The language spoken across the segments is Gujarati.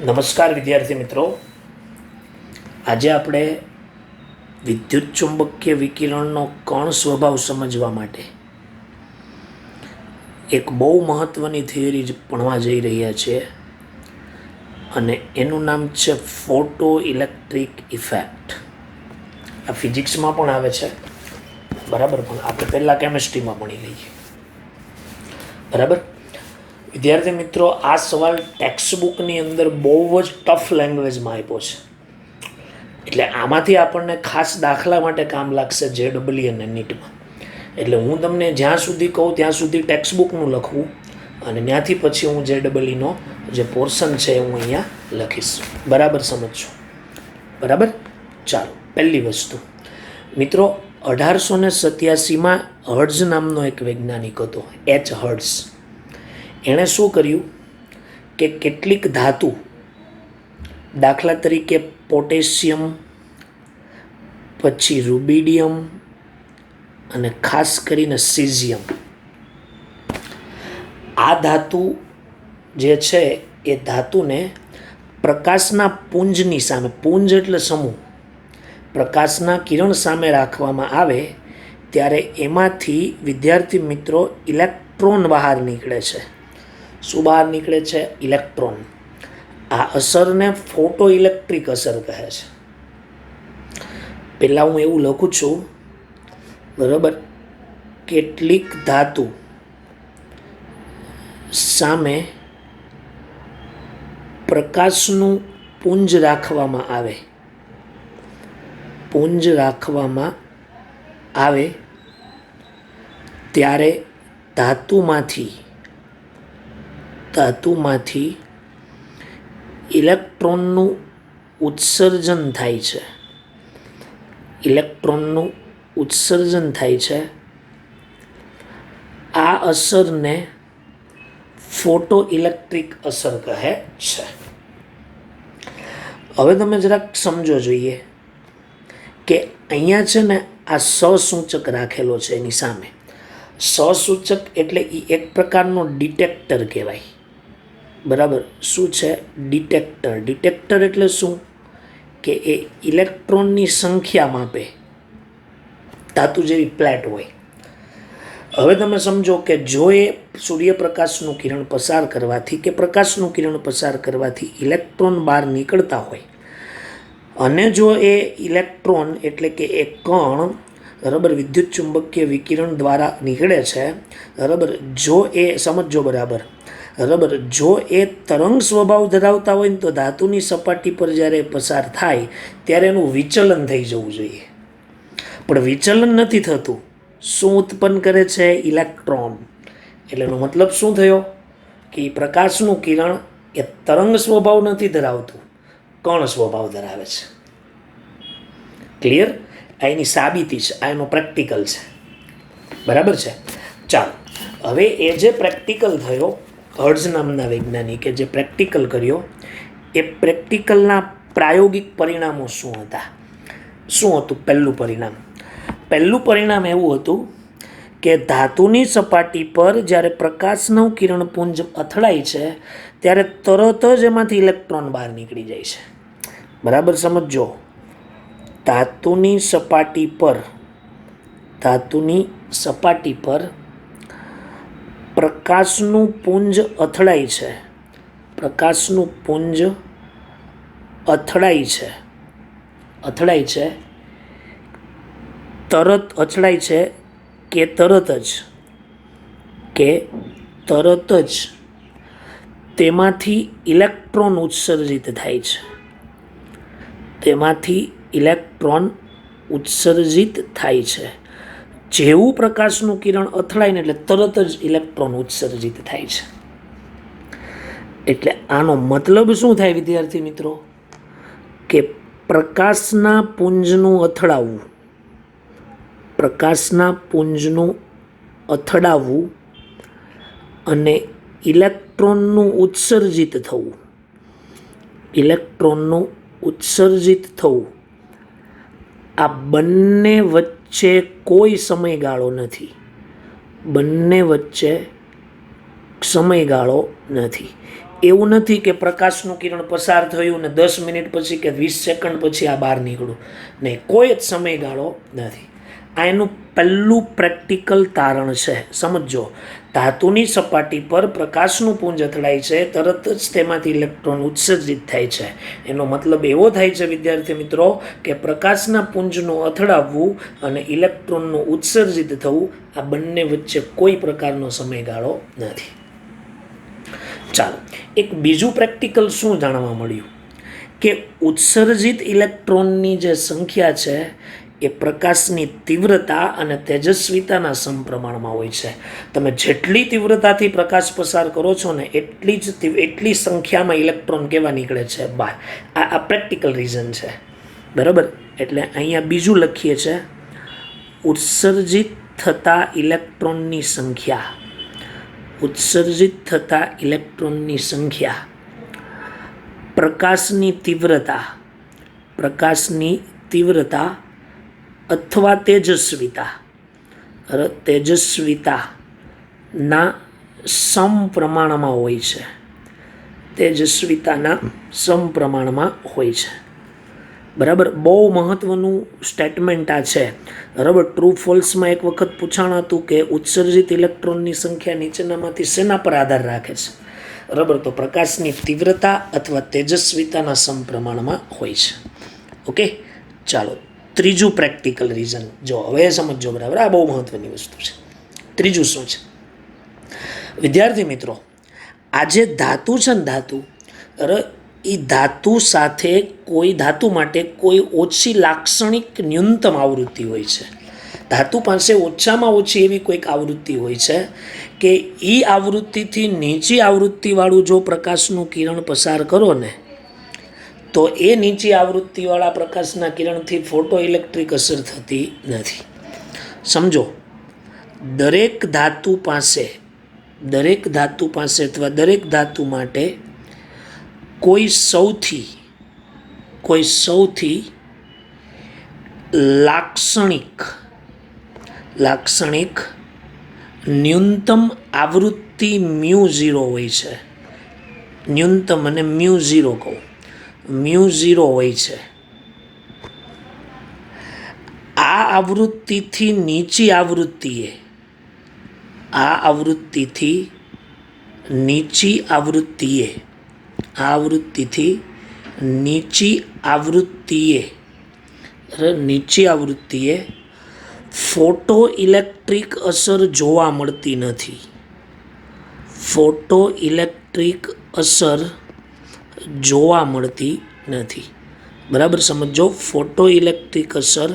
નમસ્કાર વિદ્યાર્થી મિત્રો, આજે આપણે વિદ્યુત ચુંબકીય વિકિરણનો કણ સ્વભાવ સમજવા માટે એક બહુ મહત્વની થિયરી ભણવા જઈ રહ્યા છીએ અને એનું નામ છે ફોટો ઇલેક્ટ્રિક ઇફેક્ટ. આ ફિઝિક્સમાં પણ આવે છે, બરાબર, પણ આપણે પહેલાં કેમિસ્ટ્રીમાં ભણી લઈએ. બરાબર વિદ્યાર્થી મિત્રો, આ સવાલ ટેક્સ્ટ બુકની અંદર બહુ જ ટફ લેંગ્વેજમાં આપ્યો છે, એટલે આમાંથી આપણને ખાસ દાખલા માટે કામ લાગશે JEE અને નીટમાં. એટલે હું તમને જ્યાં સુધી કહું ત્યાં સુધી ટેક્સ્ટ બુકનું લખવું અને ત્યાંથી પછી હું JEEનો જે પોર્શન છે હું અહીંયા લખીશ. બરાબર સમજજો? બરાબર. ચાલો, પહેલી વસ્તુ મિત્રો, 1887માં હર્ટ્ઝ નામનો એક વૈજ્ઞાનિક હતો, H. હર્ટ્ઝ. એણે શું કર્યું કે કેટલીક ધાતુ, દાખલા તરીકે પોટેશિયમ, પછી રૂબિડિયમ અને ખાસ કરીને સીઝિયમ, આ ધાતુ જે છે એ ધાતુને પ્રકાશના પુંજની સામે, પુંજ એટલે સમૂહ, પ્રકાશના કિરણ સામે રાખવામાં આવે ત્યારે એમાંથી વિદ્યાર્થી મિત્રો ઇલેક્ટ્રોન બહાર નીકળે છે. શું બહાર નીકળે છે? ઇલેક્ટ્રોન. આ અસરને ફોટો ઇલેક્ટ્રિક અસર કહે છે. પહેલાં હું એવું લખું છું, બરાબર, કેટલીક ધાતુ સામે પ્રકાશનું પુંજ રાખવામાં આવે, પુંજ રાખવામાં આવે ત્યારે ધાતુમાંથી ઇલેક્ટ્રોનનું ઉત્સર્જન થાય છે. ઇલેક્ટ્રોનનું ઉત્સર્જન થાય છે. આ અસરને ફોટો ઇલેક્ટ્રિક અસર કહે છે. હવે તમે જરાક સમજો જોઈએ કે અહીંયા છે ને આ સસૂચક રાખેલો છે એની સામે. સસૂચક એટલે એ એક પ્રકારનો ડિટેક્ટર કહેવાય. બરાબર. શું છે? ડિટેક્ટર. ડિટેક્ટર એટલે શું? કે એ ઇલેક્ટ્રોનની સંખ્યા માપે, ધાતુ જેવી પ્લેટ હોય. હવે તમે સમજો કે જો એ સૂર્યપ્રકાશનું કિરણ પસાર કરવાથી કે પ્રકાશનું કિરણ પસાર કરવાથી ઇલેક્ટ્રોન બહાર નીકળતા હોય અને જો એ ઇલેક્ટ્રોન એટલે કે એ કણ, બરાબર, વિદ્યુત ચુંબકીય વિકિરણ દ્વારા નીકળે છે, બરાબર, જો એ સમજો બરાબર, જો એ તરંગ સ્વભાવ ધરાવતા હોય ને તો ધાતુની સપાટી પર જ્યારે પસાર થાય ત્યારે એનું વિચલન થઈ જવું જોઈએ, પણ વિચલન નથી થતું. શું ઉત્પન્ન કરે છે? ઇલેક્ટ્રોન. એટલે એનો મતલબ શું થયો કે પ્રકાશનું કિરણ એ તરંગ સ્વભાવ નથી ધરાવતું, કણ સ્વભાવ ધરાવે છે. ક્લિયર? આ એની સાબિતી છે, આ એનો પ્રેક્ટિકલ છે. બરાબર છે. ચાલો, હવે એ જે પ્રેક્ટિકલ થયો, હર્ટ્ઝ નામના વૈજ્ઞાનિકે જે પ્રેક્ટિકલ કર્યો, એ પ્રેક્ટિકલના પ્રાયોગિક પરિણામો શું હતા? શું હતું પહેલું પરિણામ એવું હતું કે ધાતુની સપાટી પર જ્યારે પ્રકાશનું કિરણપુંજ અથડાય છે ત્યારે તરત જ એમાંથી ઇલેક્ટ્રોન બહાર નીકળી જાય છે. બરાબર સમજો? ધાતુની સપાટી પર પ્રકાશનું પુંજ અથડાય છે, પ્રકાશનું પુંજ અથડાય છે, તરત અથડાય છે કે તરત જ તેમાંથી ઇલેક્ટ્રોન ઉત્સર્જિત થાય છે. તેમાંથી ઇલેક્ટ્રોન ઉત્સર્જિત થાય છે. જેવું પ્રકાશનું કિરણ અથડાય ને એટલે તરત જ ઇલેક્ટ્રોન ઉત્સર્જિત થાય છે. એટલે આનો મતલબ શું થાય વિદ્યાર્થી મિત્રો? કે પ્રકાશના પુંજનું અથડાવવું અને ઇલેક્ટ્રોનનું ઉત્સર્જિત થવું, આ બંને વચ્ચે કોઈ સમયગાળો નથી. એવું નથી કે પ્રકાશનું કિરણ પસાર થયું ને 10 મિનિટ પછી કે 20 સેકન્ડ પછી આ બહાર નીકળું, નહીં, કોઈ જ સમયગાળો નથી. આ એનું પહેલું પ્રેક્ટિકલ તારણ છે. સમજો, ધાતુની સપાટી પર પ્રકાશનું પુંજ અથડાય છે, તરત જ તેમાંથી ઇલેક્ટ્રોન ઉત્સર્જિત થાય છે. એનો મતલબ એવો થાય છે વિદ્યાર્થી મિત્રો કે પ્રકાશના પુંજનું અથડાવવું અને ઇલેક્ટ્રોનનું ઉત્સર્જિત થવું આ બંને વચ્ચે કોઈ પ્રકારનો સમયગાળો નથી. ચાલો, એક બીજું પ્રેક્ટિકલ શું જાણવા મળ્યું કે ઉત્સર્જિત ઇલેક્ટ્રોનની જે સંખ્યા છે એ પ્રકાશની તીવ્રતા અને તેજસ્વીતાના સમપ્રમાણમાં હોય છે. તમે જેટલી તીવ્રતાથી પ્રકાશ પસાર કરો છો ને એટલી સંખ્યામાં ઇલેક્ટ્રોન કેવા નીકળે છે બહાર. આ પ્રેક્ટિકલ રીઝન છે, બરાબર. એટલે અહીંયા બીજું લખીએ છે, ઉત્સર્જિત થતા ઇલેક્ટ્રોનની સંખ્યા, ઉત્સર્જિત થતા ઇલેક્ટ્રોનની સંખ્યા પ્રકાશની તીવ્રતા અથવા તેજસ્વીતાના સમપ્રમાણમાં હોય છે. તેજસ્વીતાના સમપ્રમાણમાં હોય છે, બરાબર. બહુ મહત્વનું સ્ટેટમેન્ટ આ છે, બરાબર. ટ્રુ ફોલ્સમાં એક વખત પૂછાણ હતું કે ઉત્સર્જિત ઇલેક્ટ્રોનની સંખ્યા નીચેનામાંથી શેના પર આધાર રાખે છે, બરાબર. તો પ્રકાશની તીવ્રતા અથવા તેજસ્વીતાના સમપ્રમાણમાં હોય છે. ઓકે, ચાલો, ત્રીજું પ્રેક્ટિકલ રીઝન જો હવે સમજો, બરાબર. આ બહુ મહત્વની વસ્તુ છે. ત્રીજું શું છે વિદ્યાર્થી મિત્રો? આ જે ધાતુ છે ને, ધાતુ, એ ધાતુ સાથે કોઈ ધાતુ માટે કોઈ ઓછી લાક્ષણિક ન્યૂનતમ આવૃત્તિ હોય છે. ધાતુ પાસે ઓછામાં ઓછી એવી કોઈક આવૃત્તિ હોય છે કે એ આવૃત્તિથી નીચી આવૃત્તિવાળું જો પ્રકાશનું કિરણ પસાર કરો ને તો એ નીચી આવૃત્તિવાળા પ્રકાશના કિરણથી ફોટો ઇલેક્ટ્રિક અસર થતી નથી. સમજો, દરેક ધાતુ પાસે અથવા દરેક ધાતુ માટે કોઈ સૌથી લાક્ષણિક ન્યૂનતમ આવૃત્તિ μ0 હોય છે. ન્યૂનતમ અને μ0 કહું, μ0 હોય છે. આ આવૃત્તિથી નીચી આવૃત્તિએ નીચી આવૃત્તિએ ફોટો ઇલેક્ટ્રિક અસર જોવા મળતી નથી. ફોટો ઇલેક્ટ્રિક અસર જોવા મળતી નથી, બરાબર. સમજો, ફોટો ઇલેક્ટ્રિક અસર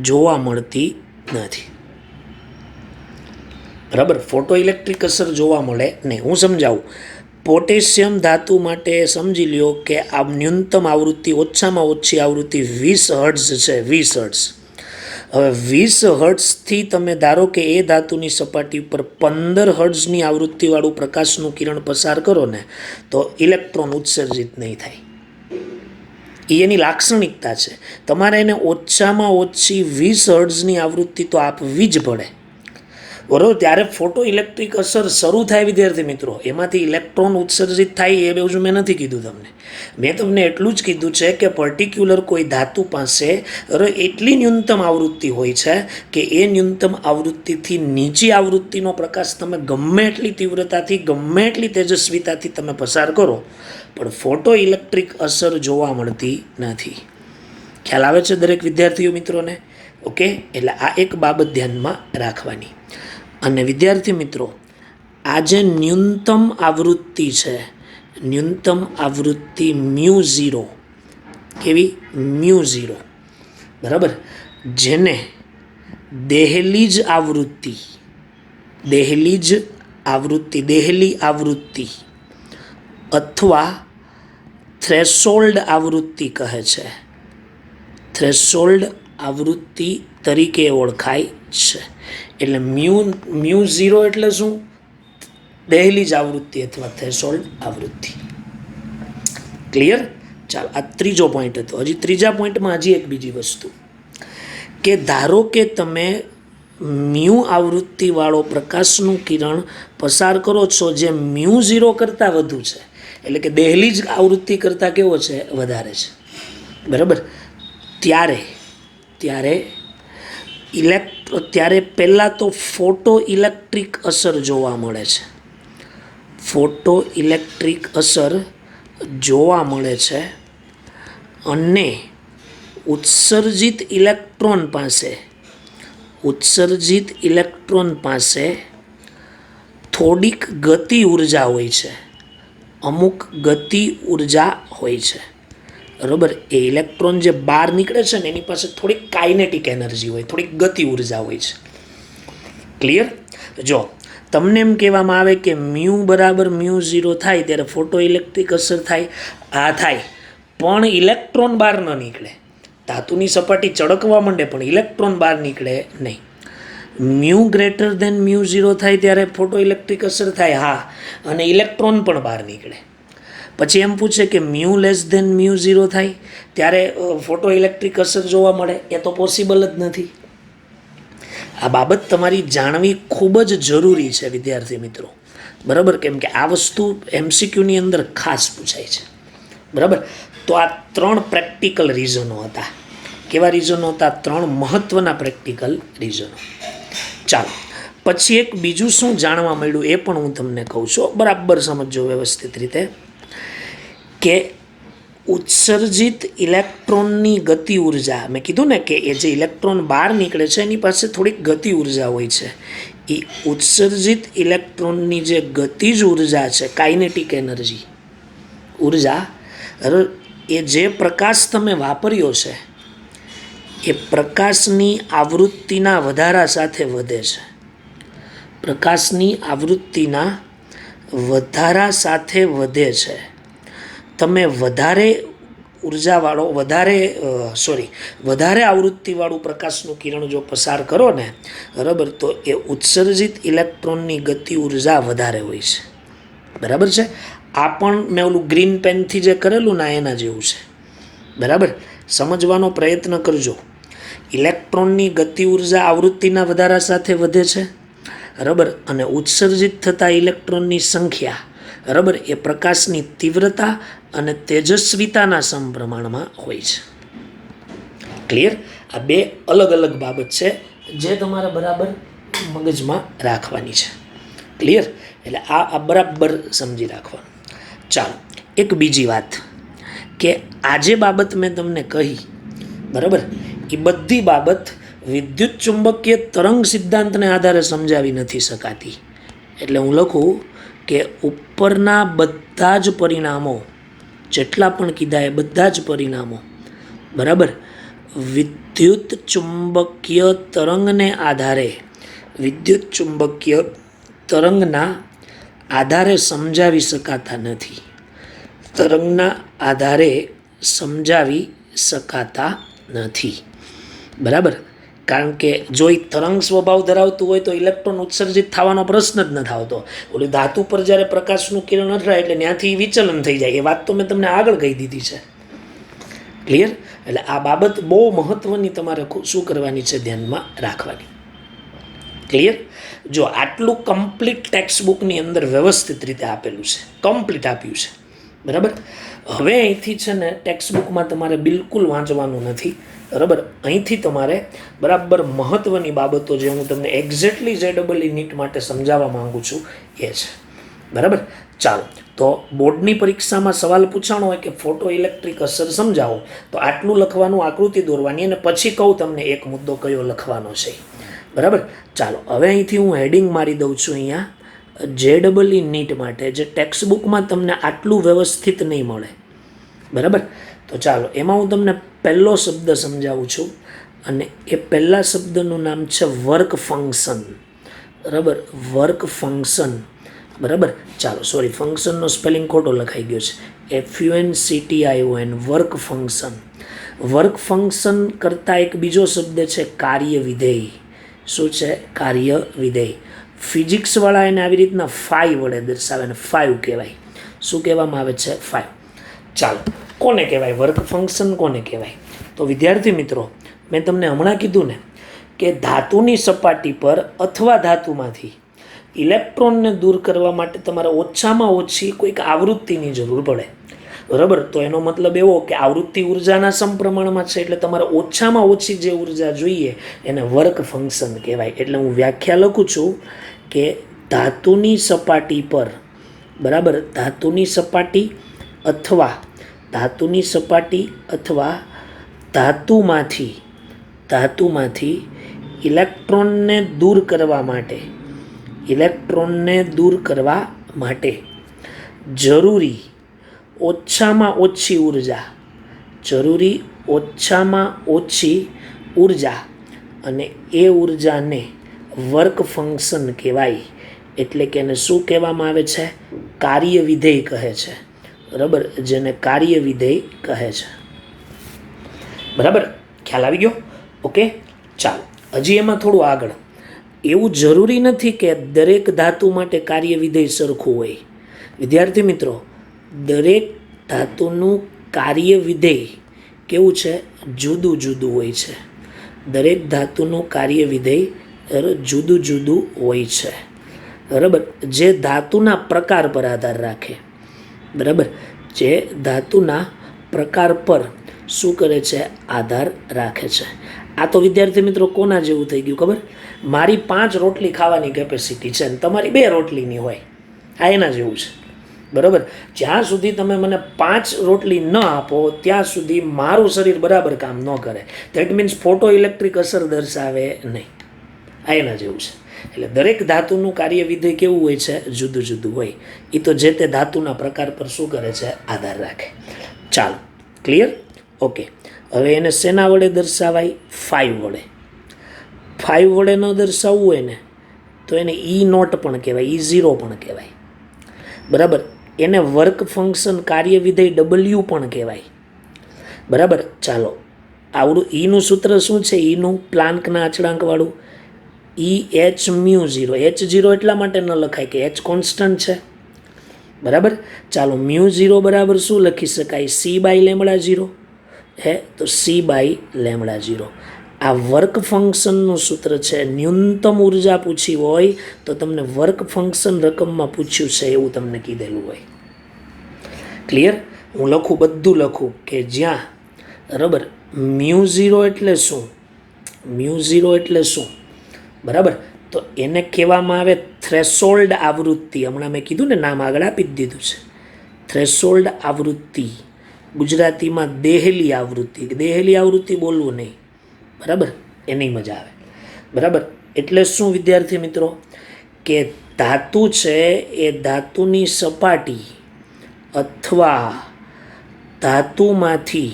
જોવા મળતી નથી, બરાબર. ફોટો ઇલેક્ટ્રિક અસર જોવા મળે નહીં. હું સમજાવું. પોટેશિયમ ધાતુ માટે સમજી લ્યો કે આ ન્યૂનતમ આવૃત્તિ, ઓછામાં ઓછી આવૃત્તિ 20 હર્ટ્ઝ છે. 20 હર્ટ્ઝ. હવે 20 હર્ટ્ઝથી તમે ધારો કે એ ધાતુની સપાટી ઉપર 15 હર્ટ્ઝની આવૃત્તિવાળું પ્રકાશનું કિરણ પસાર કરો ને તો ઇલેક્ટ્રોન ઉત્સર્જિત નહીં થાય. એ એની લાક્ષણિકતા છે. તમારે એને ઓછામાં ઓછી 20 હર્ટ્ઝની આવૃત્તિ તો આપવી જ પડે, બરાબર. ત્યારે ફોટો ઇલેક્ટ્રિક અસર શરૂ થાય વિદ્યાર્થી મિત્રો. એમાંથી ઇલેક્ટ્રોન ઉત્સર્જિત થાય એ બાજુ મેં નથી કીધું તમને. મેં તમને એટલું જ કીધું છે કે પર્ટિક્યુલર કોઈ ધાતુ પાસે એટલી ન્યૂનતમ આવૃત્તિ હોય છે કે એ ન્યૂનતમ આવૃત્તિથી નીચી આવૃત્તિનો પ્રકાશ તમે ગમે એટલી તીવ્રતાથી, ગમે એટલી તેજસ્વીતાથી તમે પસાર કરો પણ ફોટો ઇલેક્ટ્રિક અસર જોવા મળતી નથી. ખ્યાલ આવે છે દરેક વિદ્યાર્થીઓ મિત્રોને? ઓકે, એટલે આ એક બાબત ધ્યાનમાં રાખવાની. અને વિદ્યાર્થી મિત્રો, આ જે ન્યૂનતમ આવૃત્તિ છે, ન્યૂનતમ આવૃત્તિ μ0, કેવી? μ0, બરાબર. જેને દહેલી આવૃત્તિ અથવા થ્રેશોલ્ડ આવૃત્તિ કહે છે. થ્રેશોલ્ડ આવૃત્તિ તરીકે ઓળખાય છે. એટલે μ0 એટલે શું? દહેલીજ આવૃત્તિ અથવા થ્રેશોલ્ડ આવૃત્તિ. ક્લિયર? ચાલો, આ ત્રીજો પોઈન્ટ હતો. હજી ત્રીજા પોઈન્ટમાં હજી એક બીજી વસ્તુ કે ધારો કે તમે મ્યુ આવૃત્તિવાળો પ્રકાશનું કિરણ પસાર કરો છો જે μ0 કરતાં વધુ છે, એટલે કે દહેલીજ આવૃત્તિ કરતાં કેવો છે, વધારે છે, બરાબર. ત્યારે પહેલાં તો ફોટો ઇલેક્ટ્રિક અસર જોવા મળે છે. ફોટો ઇલેક્ટ્રિક અસર જોવા મળે છે અને ઉત્સર્જિત ઇલેક્ટ્રોન પાસે થોડીક ગતિ ઉર્જા હોય છે, અમુક ગતિ ઉર્જા હોય છે, બરાબર. એ ઇલેક્ટ્રોન જે બહાર નીકળે છે ને એની પાસે થોડીક કાઇનેટિક એનર્જી હોય, થોડીક ગતિ ઉર્જા હોય છે. ક્લિયર? જો તમને એમ કહેવામાં આવે કે મ્યુ બરાબર μ0 થાય ત્યારે ફોટો ઇલેક્ટ્રિક અસર થાય, આ થાય, પણ ઇલેક્ટ્રોન બહાર ન નીકળે. ધાતુની સપાટી ચળકવા માંડે પણ ઇલેક્ટ્રોન બહાર નીકળે નહીં. મ્યુ ગ્રેટર દેન μ0 થાય ત્યારે ફોટો ઇલેક્ટ્રિક અસર થાય, હા, અને ઇલેક્ટ્રોન પણ બહાર નીકળે. પછી એમ પૂછે કે મ્યુ લેસ દેન μ0 થાય ત્યારે ફોટો ઇલેક્ટ્રિક અસર જોવા મળે, એ તો પોસિબલ જ નથી. આ બાબત તમારી જાણવી ખૂબ જ જરૂરી છે વિદ્યાર્થી મિત્રો, બરાબર. કેમ કે આ વસ્તુ MCQની અંદર ખાસ પૂછાય છે, બરાબર. તો આ 3 પ્રેક્ટિકલ રીઝનો હતા. કેવા રીઝનો હતા? 3 મહત્ત્વના પ્રેક્ટિકલ રીઝનો. ચાલો, પછી એક બીજું શું જાણવા મળ્યું એ પણ હું તમને કહું છું, બરાબર સમજો વ્યવસ્થિત રીતે, કે ઉત્સર્જિત ઇલેક્ટ્રોનની ગતિ ઉર્જા, મેં કીધું ને કે એ જે ઇલેક્ટ્રોન બહાર નીકળે છે એની પાસે થોડીક ગતિ ઉર્જા હોય છે. એ ઉત્સર્જિત ઇલેક્ટ્રોનની જે ગતિજ ઉર્જા છે, કાઇનેટિક એનર્જી ઉર્જા, એ જે પ્રકાશ તમે વાપર્યો છે એ પ્રકાશની આવૃત્તિના વધારા સાથે વધે છે. પ્રકાશની આવૃત્તિના વધારા સાથે વધે છે. તમે વધારે આવૃત્તિવાળું પ્રકાશનું કિરણ જો પસાર કરો ને, બરાબર, તો એ ઉત્સર્જિત ઇલેક્ટ્રોનની ગતિ ઉર્જા વધારે હોય છે, બરાબર છે. આ પણ મેં ઓલું ગ્રીન પેનથી જે કરેલું ને એના જેવું છે, બરાબર. સમજવાનો પ્રયત્ન કરજો. ઇલેક્ટ્રોનની ગતિ ઉર્જા આવૃત્તિના વધારા સાથે વધે છે, બરાબર, અને ઉત્સર્જિત થતા ઇલેક્ટ્રોનની સંખ્યા, બરાબર, એ પ્રકાશની તીવ્રતા અને તેજસ્વીતાના સમપ્રમાણમાં હોય છે. ક્લિયર? આ 2 અલગ અલગ બાબત છે જે તમારે બરાબર મગજમાં રાખવાની છે. ક્લિયર? એટલે આ બરાબર સમજી રાખવાનું. ચાલો, એક બીજી વાત કે આ જે બાબત મેં તમને કહી, બરાબર, એ બધી બાબત વિદ્યુત ચુંબકીય તરંગ સિદ્ધાંતને આધારે સમજાવી નથી શકાતી. એટલે હું લખું કે ઉપરના બધા જ પરિણામો જેટલા પણ કીધા એ બધા જ પરિણામો, બરાબર, વિદ્યુત ચુંબકીય તરંગના આધારે સમજાવી શકાતા નથી. તરંગના આધારે સમજાવી શકાતા નથી, બરાબર. કારણ કે જો એ તરંગ સ્વભાવ ધરાવતું હોય તો ઇલેક્ટ્રોન ઉત્સર્જિત થવાનો પ્રશ્ન જ નથી આવતો. ઓલી ધાતુ પર જ્યારે પ્રકાશનું કિરણ અથડાય એટલે ત્યાંથી વિચલન થઈ જાય. એ વાત તો મેં તમને આગળ કહી દીધી છે. ક્લિયર? એટલે આ બાબત બહુ મહત્ત્વની તમારે શું કરવાની છે, ધ્યાનમાં રાખવાની. ક્લિયર? જો આટલું કમ્પ્લીટ ટેક્સ્ટ બુકની અંદર વ્યવસ્થિત રીતે આપેલું છે, કમ્પ્લીટ આપ્યું છે, બરાબર. હવે અહીંથી છે ને ટેક્સ્ટ બુકમાં તમારે બિલકુલ વાંચવાનું નથી, બરાબર. અહીંથી તમારે બરાબર મહત્ત્વની બાબતો જે હું તમને એક્ઝેક્ટલી JEE નીટ માટે સમજાવવા માંગુ છું એ છે, બરાબર. ચાલો, તો બોર્ડની પરીક્ષામાં સવાલ પૂછાણો હોય કે ફોટો ઇલેક્ટ્રિક અસર સમજાવો, તો આટલું લખવાનું, આકૃતિ દોરવાની, અને પછી કહું તમને એક મુદ્દો કયો લખવાનો છે, બરાબર. ચાલો, હવે અહીંથી હું હેડિંગ મારી દઉં છું અહીંયા JEE નીટ માટે, જે ટેક્સ્ટ બુકમાં તમને આટલું વ્યવસ્થિત નહીં મળે, બરાબર. તો ચાલો, એમાં હું તમને પહેલો શબ્દ સમજાવું છું, અને એ પહેલા શબ્દનું નામ છે વર્ક ફંક્શન, બરાબર. વર્ક ફંક્શન, બરાબર. ચાલો, સોરી, ફંક્શનનો સ્પેલિંગ ખોટો લખાઈ ગયો છે, FUNCTION, work function. Work function કરતાં એક બીજો શબ્દ છે કાર્ય વિધેય. શું છે? કાર્ય વિધેય. ફિઝિક્સવાળા એને આવી રીતના 5 વડે દર્શાવે ને 5 કહેવાય. શું કહેવામાં આવે છે? 5. ચાલો, કોને કહેવાય વર્ક ફંક્શન? કોને કહેવાય? તો વિદ્યાર્થી મિત્રો, મેં તમને હમણાં કીધું ને કે ધાતુની સપાટી પર અથવા ધાતુમાંથી ઇલેક્ટ્રોનને દૂર કરવા માટે તમારે ઓછામાં ઓછી કોઈક આવૃત્તિની જરૂર પડે, બરાબર. તો એનો મતલબ એવો કે આવૃત્તિ ઉર્જાના સમપ્રમાણમાં છે, એટલે તમારે ઓછામાં ઓછી જે ઉર્જા જોઈએ એને વર્ક ફંક્શન કહેવાય. એટલે હું વ્યાખ્યા લખું છું કે ધાતુની સપાટી પર, બરાબર, ધાતુની સપાટી અથવા ધાતુમાંથી ઇલેક્ટ્રોનને દૂર કરવા માટે જરૂરી ઓછામાં ઓછી ઉર્જા અને એ ઉર્જાને વર્ક ફંક્શન કહેવાય. એટલે કે એને શું કહેવામાં આવે છે? કાર્ય વિધેય કહે છે, બરાબર, જેને કાર્ય વિધેય કહે છે. બરાબર, ખ્યાલ આવી ગયો? ઓકે, ચાલો હજી એમાં થોડું આગળ. એવું જરૂરી નથી કે દરેક ધાતુ માટે કાર્ય વિધેય સરખું હોય. વિદ્યાર્થી મિત્રો, દરેક ધાતુનું કાર્ય વિધેય કેવું છે? જુદું જુદું હોય છે. દરેક ધાતુનું કાર્ય વિધેય જુદું હોય છે, બરાબર, જે ધાતુના પ્રકાર પર આધાર રાખે, બરાબર, જે ધાતુના પ્રકાર પર શું કરે છે? આધાર રાખે છે. આ તો વિદ્યાર્થી મિત્રો કોના જેવું થઈ ગયું ખબર? મારી 5 રોટલી ખાવાની કેપેસિટી છે ને તમારી 2 રોટલીની હોય, આ એના જેવું છે, બરાબર. જ્યાં સુધી તમે મને 5 રોટલી ન આપો ત્યાં સુધી મારું શરીર બરાબર કામ ન કરે. ધેટ મીન્સ ફોટો ઇલેક્ટ્રિક અસર દર્શાવે નહીં. આ એના જેવું છે. એટલે દરેક ધાતુનું કાર્ય વિધેય કેવું હોય છે? જુદું હોય. એ તો જે તે ધાતુના પ્રકાર પર શું કરે છે? આધાર રાખે. ચાલો, ક્લિયર? ઓકે, હવે એને શેના વડે દર્શાવાય? 5 વડે. 5 વડે ન દર્શાવવું હોય ને તો એને E0 પણ કહેવાય, E0 પણ કહેવાય, બરાબર. એને વર્ક ફંક્શન કાર્ય વિધેય W પણ કહેવાય, બરાબર. ચાલો, આવડું ઈનું સૂત્ર શું છે? ઈનું પ્લાન્કના અચળાંકવાળું EH0. H0 એટલા માટે ન લખાય કે H કોન્સ્ટન્ટ છે, બરાબર. ચાલો, μ0 બરાબર શું લખી શકાય? C/λ0. તો C/λ0. આ વર્ક ફંક્શનનું સૂત્ર છે. ન્યૂનતમ ઉર્જા પૂછી હોય તો તમને વર્ક ફંક્શન રકમમાં પૂછ્યું છે એવું તમને કીધેલું હોય. ક્લિયર? હું બધું લખું કે જ્યાં, બરાબર, μ0 એટલે શું? બરાબર, તો એને કહેવામાં આવે થ્રેશોલ્ડ આવૃત્તિ. હમણાં મેં કીધું ને, નામ આગળ આપી જ દીધું છે. થ્રેશોલ્ડ આવૃત્તિ, ગુજરાતીમાં દેહલી આવૃત્તિ બોલવું નહીં, બરાબર, એની મજા આવે, બરાબર. એટલે શું વિદ્યાર્થી મિત્રો? કે ધાતુ છે એ ધાતુની સપાટી અથવા ધાતુમાંથી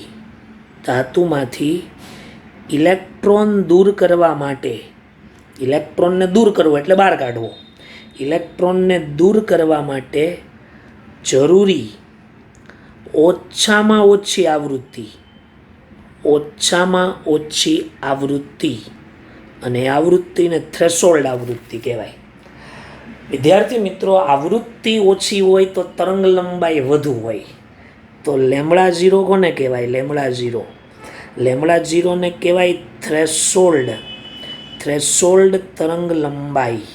ઇલેક્ટ્રોન દૂર કરવા માટે, ઇલેક્ટ્રોનને દૂર કરવો એટલે બહાર કાઢવો, ઇલેક્ટ્રોનને દૂર કરવા માટે જરૂરી ઓછામાં ઓછી આવૃત્તિ અને આવૃત્તિને થ્રેશોલ્ડ આવૃત્તિ કહેવાય. વિદ્યાર્થી મિત્રો, આવૃત્તિ ઓછી હોય તો તરંગ લંબાઈ વધુ હોય. તો λ0 કોને કહેવાય? λ0 ને કહેવાય થ્રેશોલ્ડ તરંગ લંબાઈ.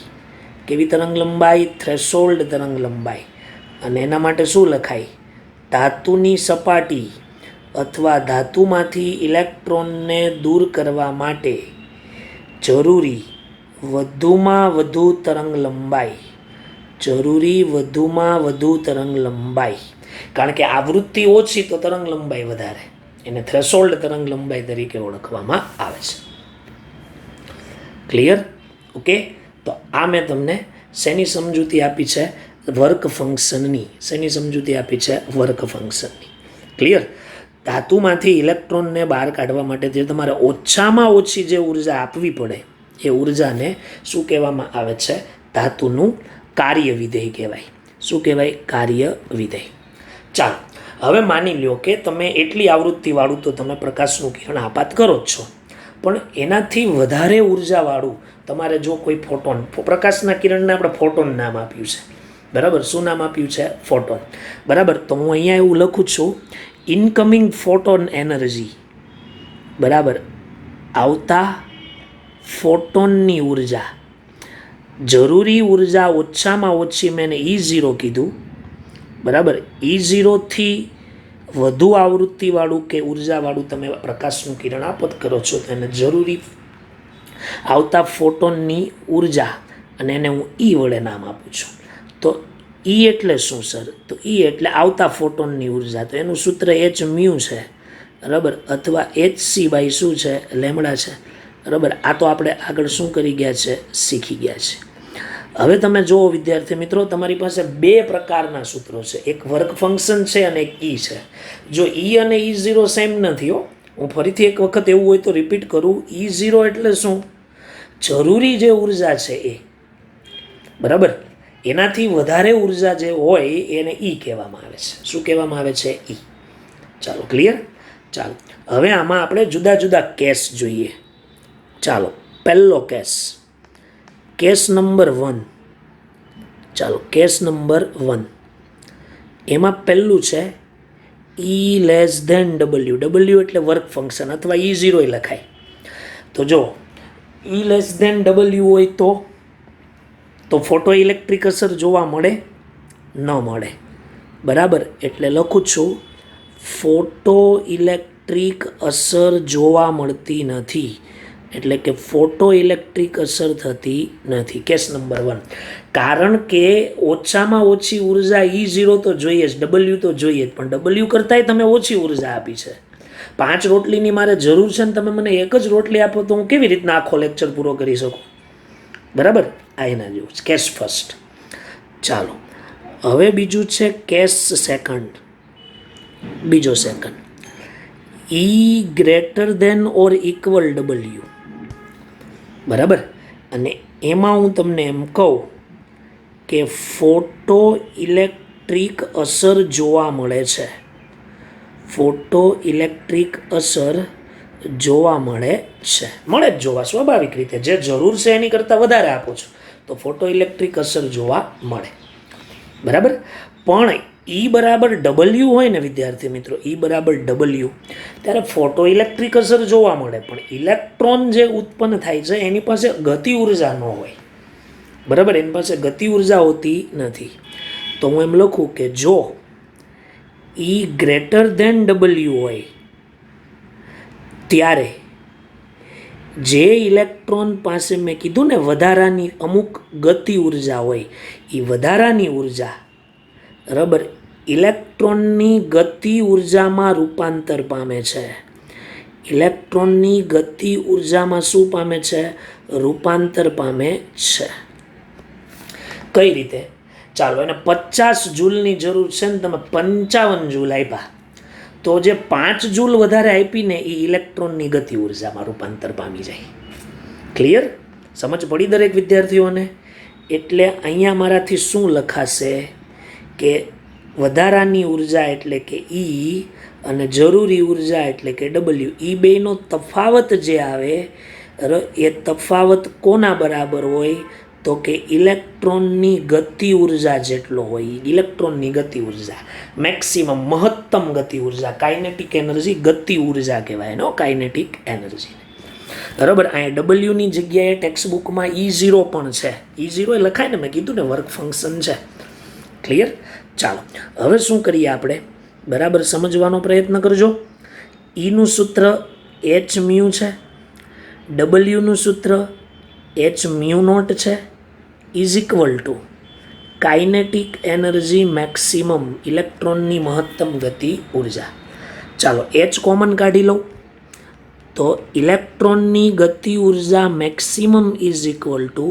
કેવી તરંગ લંબાઈ? થ્રેશોલ્ડ તરંગ લંબાઈ. અને એના માટે શું લખાય? ધાતુની સપાટી અથવા ધાતુમાંથી ઇલેક્ટ્રોનને દૂર કરવા માટે જરૂરી વધુમાં વધુ તરંગ લંબાઈ. કારણ કે આવૃત્તિ ઓછી તો તરંગ લંબાઈ વધારે, એને થ્રેશોલ્ડ તરંગ લંબાઈ તરીકે ઓળખવામાં આવે છે. ક્લિયર? ઓકે, તો આ મેં તમને શેની સમજૂતી આપી છે? વર્ક ફંક્શનની. શેની સમજૂતી આપી છે? વર્ક ફંક્શનની. ક્લિયર? ધાતુમાંથી ઇલેક્ટ્રોનને બહાર કાઢવા માટે જે તમારે ઓછામાં ઓછી જે ઉર્જા આપવી પડે એ ઉર્જાને શું કહેવામાં આવે છે? ધાતુનું કાર્ય વિધેય કહેવાય. શું કહેવાય? કાર્ય વિધેય. ચાલો, હવે માની લો કે તમે એટલી આવૃત્તિવાળું તો તમે પ્રકાશનું કિરણ આપાત કરો જ છો, પણ એનાથી વધારે ઉર્જાવાળું તમારે જો કોઈ ફોટોન, પ્રકાશના કિરણને આપણે ફોટોન નામ આપ્યું છે, બરાબર. શું નામ આપ્યું છે? ફોટોન, બરાબર. તો હું અહીંયા એવું લખું છું, ઇનકમિંગ ફોટોન એનર્જી, બરાબર, આવતા ફોટોનની ઉર્જા જરૂરી ઉર્જા ઓછામાં ઓછી મેં E0 કીધું, બરાબર. E0થી વધુ આવૃત્તિવાળું કે ઉર્જાવાળું તમે પ્રકાશનું કિરણ આપત કરો છો તો એને જરૂરી આવતા ફોટોનની ઉર્જા, અને એને હું E વડે નામ આપું છું. તો E એટલે શું સર? તો E એટલે આવતા ફોટોનની ઉર્જા. તો એનું સૂત્ર h મ્યુ છે, બરાબર, અથવા hc બાય શું છે? લેમડા છે, બરાબર. આ તો આપણે આગળ શું કરી ગયા છે? શીખી ગયા છે. હવે તમે જુઓ વિદ્યાર્થી મિત્રો, તમારી પાસે બે પ્રકારના સૂત્રો છે, એક વર્ક ફંક્શન છે અને એક E છે. જો E અને E0 સેમ નથી હો. હું ફરીથી એક વખત એવું હોય તો રિપીટ કરું. E0 એટલે શું? જરૂરી જે ઉર્જા છે એ, બરાબર. એનાથી વધારે ઉર્જા જે હોય એને E કહેવામાં આવે છે. શું કહેવામાં આવે છે? E. ચાલો, ક્લિયર? ચાલો, હવે આમાં આપણે જુદા જુદા કેસ જોઈએ. ચાલો, પહેલો કેસ નંબર 1. ચાલો, કેસ નંબર 1, એમાં પહેલું છે E less than W. W એટલે વર્ક ફંક્શન, અથવા E0 લખાય. તો જો E લેસ ધેન W હોય તો ફોટો ઇલેક્ટ્રિક અસર જોવા મળે? ન મળે, બરાબર. એટલે લખું છું ફોટો ઇલેક્ટ્રિક અસર જોવા મળતી નથી, એટલે કે ફોટો ઇલેક્ટ્રિક અસર થતી નથી. Case number 1. કારણ કે ઓછામાં ઓછી ઉર્જા E0 તો જોઈએ જ, W તો જોઈએ જ, પણ W કરતાંય તમે ઓછી ઉર્જા આપી છે. 5 રોટલીની મારે જરૂર છે ને તમે મને એક જ રોટલી આપો તો હું કેવી રીતના આખો લેક્ચર પૂરો કરી શકું? બરાબર. આ એના જેવું છે, કેસ ફર્સ્ટ. ચાલો, હવે બીજું છે કેસ સેકન્ડ. બીજો second, E greater than or equal W, બરાબર. અને એમાં હું તમને એમ કહું કે ફોટો ઇલેક્ટ્રિક અસર જોવા મળે છે. ફોટો ઇલેક્ટ્રિક અસર જોવા મળે છે. મળે જ જોવા, સ્વાભાવિક રીતે. જે જરૂર છે એની કરતાં વધારે આપો છો તો ફોટો ઇલેક્ટ્રિક અસર જોવા મળે, બરાબર. પણ E બરાબર W હોય ને વિદ્યાર્થી મિત્રો, E બરાબર W, ત્યારે ફોટો ઇલેક્ટ્રિક અસર જોવા મળે, પણ ઇલેક્ટ્રોન જે ઉત્પન્ન થાય છે એની પાસે ગતિ ઉર્જા ન હોય, બરાબર. એની પાસે ગતિ ઉર્જા હોતી નથી. તો હું એમ લખું કે જો E ગ્રેટર ધેન W હોય ત્યારે જે ઇલેક્ટ્રોન પાસે મેં કીધું ને વધારાની અમુક ગતિ ઉર્જા હોય, એ વધારાની ઉર્જા, બરાબર, ઇલેક્ટ્રોનની ગતિ ઉર્જામાં રૂપાંતર પામે છે. ઇલેક્ટ્રોનની ગતિ ઉર્જામાં શું પામે છે? રૂપાંતર પામે છે. કઈ રીતે? ચાલો, એને 50 જૂલની જરૂર છે ને તમે 55 જૂલ આપ્યા, તો જે 5 જૂલ વધારે આપીને એ ઇલેક્ટ્રોનની ગતિ ઉર્જામાં રૂપાંતર પામી જાય. ક્લિયર? સમજ પડી દરેક વિદ્યાર્થીઓને? એટલે અહીંયા મારાથી શું લખાશે કે વધારાની ઉર્જા એટલે કે E અને જરૂરી ઉર્જા એટલે કે W, એ બેનો તફાવત જે આવે એ તફાવત કોના બરાબર હોય? તો કે ઇલેક્ટ્રોનની ગતિ ઉર્જા જેટલો હોય. ઇલેક્ટ્રોનની ગતિ ઉર્જા, મેક્સિમમ, મહત્તમ ગતિ ઉર્જા, કાઇનેટિક એનર્જી, ગતિ ઉર્જા કહેવાય એનો, કાઇનેટિક એનર્જી, બરાબર. અહીંયા W ની જગ્યાએ ટેક્સ્ટ બુકમાં E0 પણ છે. E0 એ લખાય ને, મેં કીધું ને વર્ક ફંક્શન છે. ક્લિયર? ચાલો, હવે શું કરીએ આપણે? બરાબર સમજવાનો પ્રયત્ન કરજો. Eનું સૂત્ર h મ્યુ છે, Wનું સૂત્ર h મ્યુ નોટ છે, is equal to kinetic energy maximum, ઇલેક્ટ્રોનની મહત્તમ ગતિ ઉર્જા. ચાલો, h કોમન કાઢી લઉં તો ઇલેક્ટ્રોનની ગતિ ઉર્જા maximum is equal to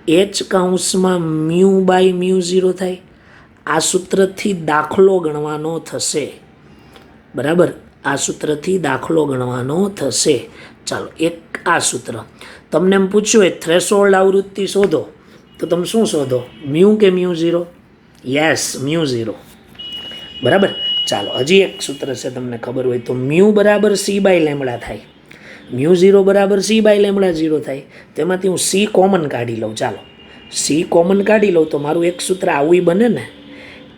h કાઉન્સમાં મ્યુ બાય મ્યુ 0 થાય. આ સૂત્રથી દાખલો ગણવાનો થશે, બરાબર. આ સૂત્રથી દાખલો ગણવાનો થશે. ચાલો, એક આ સૂત્ર. તમને એમ પૂછ્યું હોય થ્રેશોલ્ડ આવૃત્તિ શોધો, તો તમે શું શોધો? મ્યુ કે મ્યુ 0? યસ, મ્યુ 0, બરાબર. ચાલો, હજી એક સૂત્ર છે, તમને ખબર હોય તો મ્યુ બરાબર C બાય લેમડા થાય. મ્યુ 0 બરાબર C બાય લેમડા 0 થાય. તેમાંથી હું C કોમન કાઢી લઉં. ચાલો, C કોમન કાઢી લઉં તો મારું એક સૂત્ર આવું બને ને,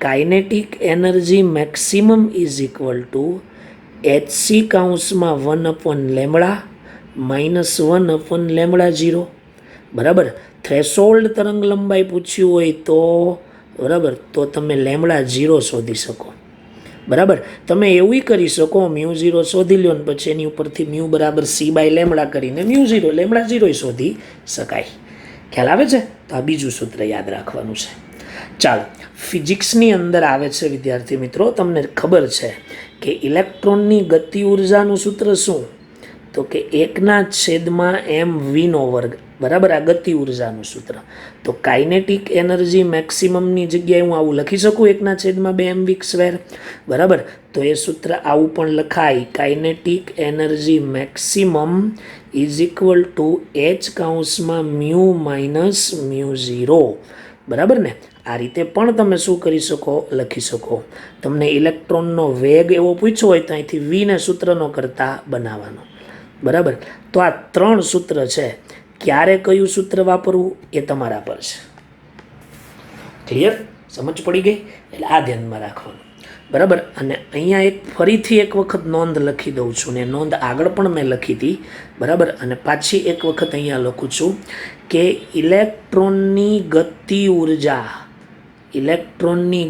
kinetic energy maximum is equal two HC કાઉન્સમાં 1/λ -1/λ 0, બરાબર. થ્રેશોલ્ડ તરંગ લંબાઈ પૂછ્યું હોય તો બરાબર તો તમે લેમડા 0 શોધી શકો. બરાબર. તમે એવું કરી શકો μ0 શોધી લો ને પછી એની ઉપરથી μ બરાબર c/લેમડા કરીને μ0 લેમડા 0 શોધી શકાય. ખ્યાલ આવે છે? તો આ બીજું સૂત્ર યાદ રાખવાનું છે. ચાલો, ફિઝિક્સની અંદર આવે છે વિદ્યાર્થી મિત્રો, તમને ખબર છે કે ઇલેક્ટ્રોનની ગતિ ઉર્જાનું સૂત્ર શું? તો કે 1/mv². બરાબર. આ ગતિ ઉર્જાનું સૂત્ર. તો કાઇનેટિક એનર્જી મેક્સિમમની જગ્યાએ હું આવું લખી શકું 1/2mv². બરાબર. તો એ સૂત્ર આવું પણ લખાય, kinetic energy maximum is equal two h(μ-μ0). બરાબર ને? આ રીતે પણ તમે શું કરી શકો? લખી શકો. તમને ઇલેક્ટ્રોનનો વેગ એવો પૂછ્યો હોય તો અહીંથી વીને સૂત્રનો કરતા બનાવવાનો. બરાબર. તો આ 3 સૂત્ર છે. ક્યારે કયું સૂત્ર વાપરવું એ તમારા પર છે. ક્લિયર? સમજ પડી ગઈ? એટલે આ ધ્યાનમાં રાખવાનું. બરાબર. અને અહીંયા ફરીથી એક વખત નોંધ લખી દઉં છું ને નોંધ આગળ પણ મેં લખી હતી. બરાબર. અને પાછી એક વખત અહીંયા લખું છું કે ઇલેક્ટ્રોનની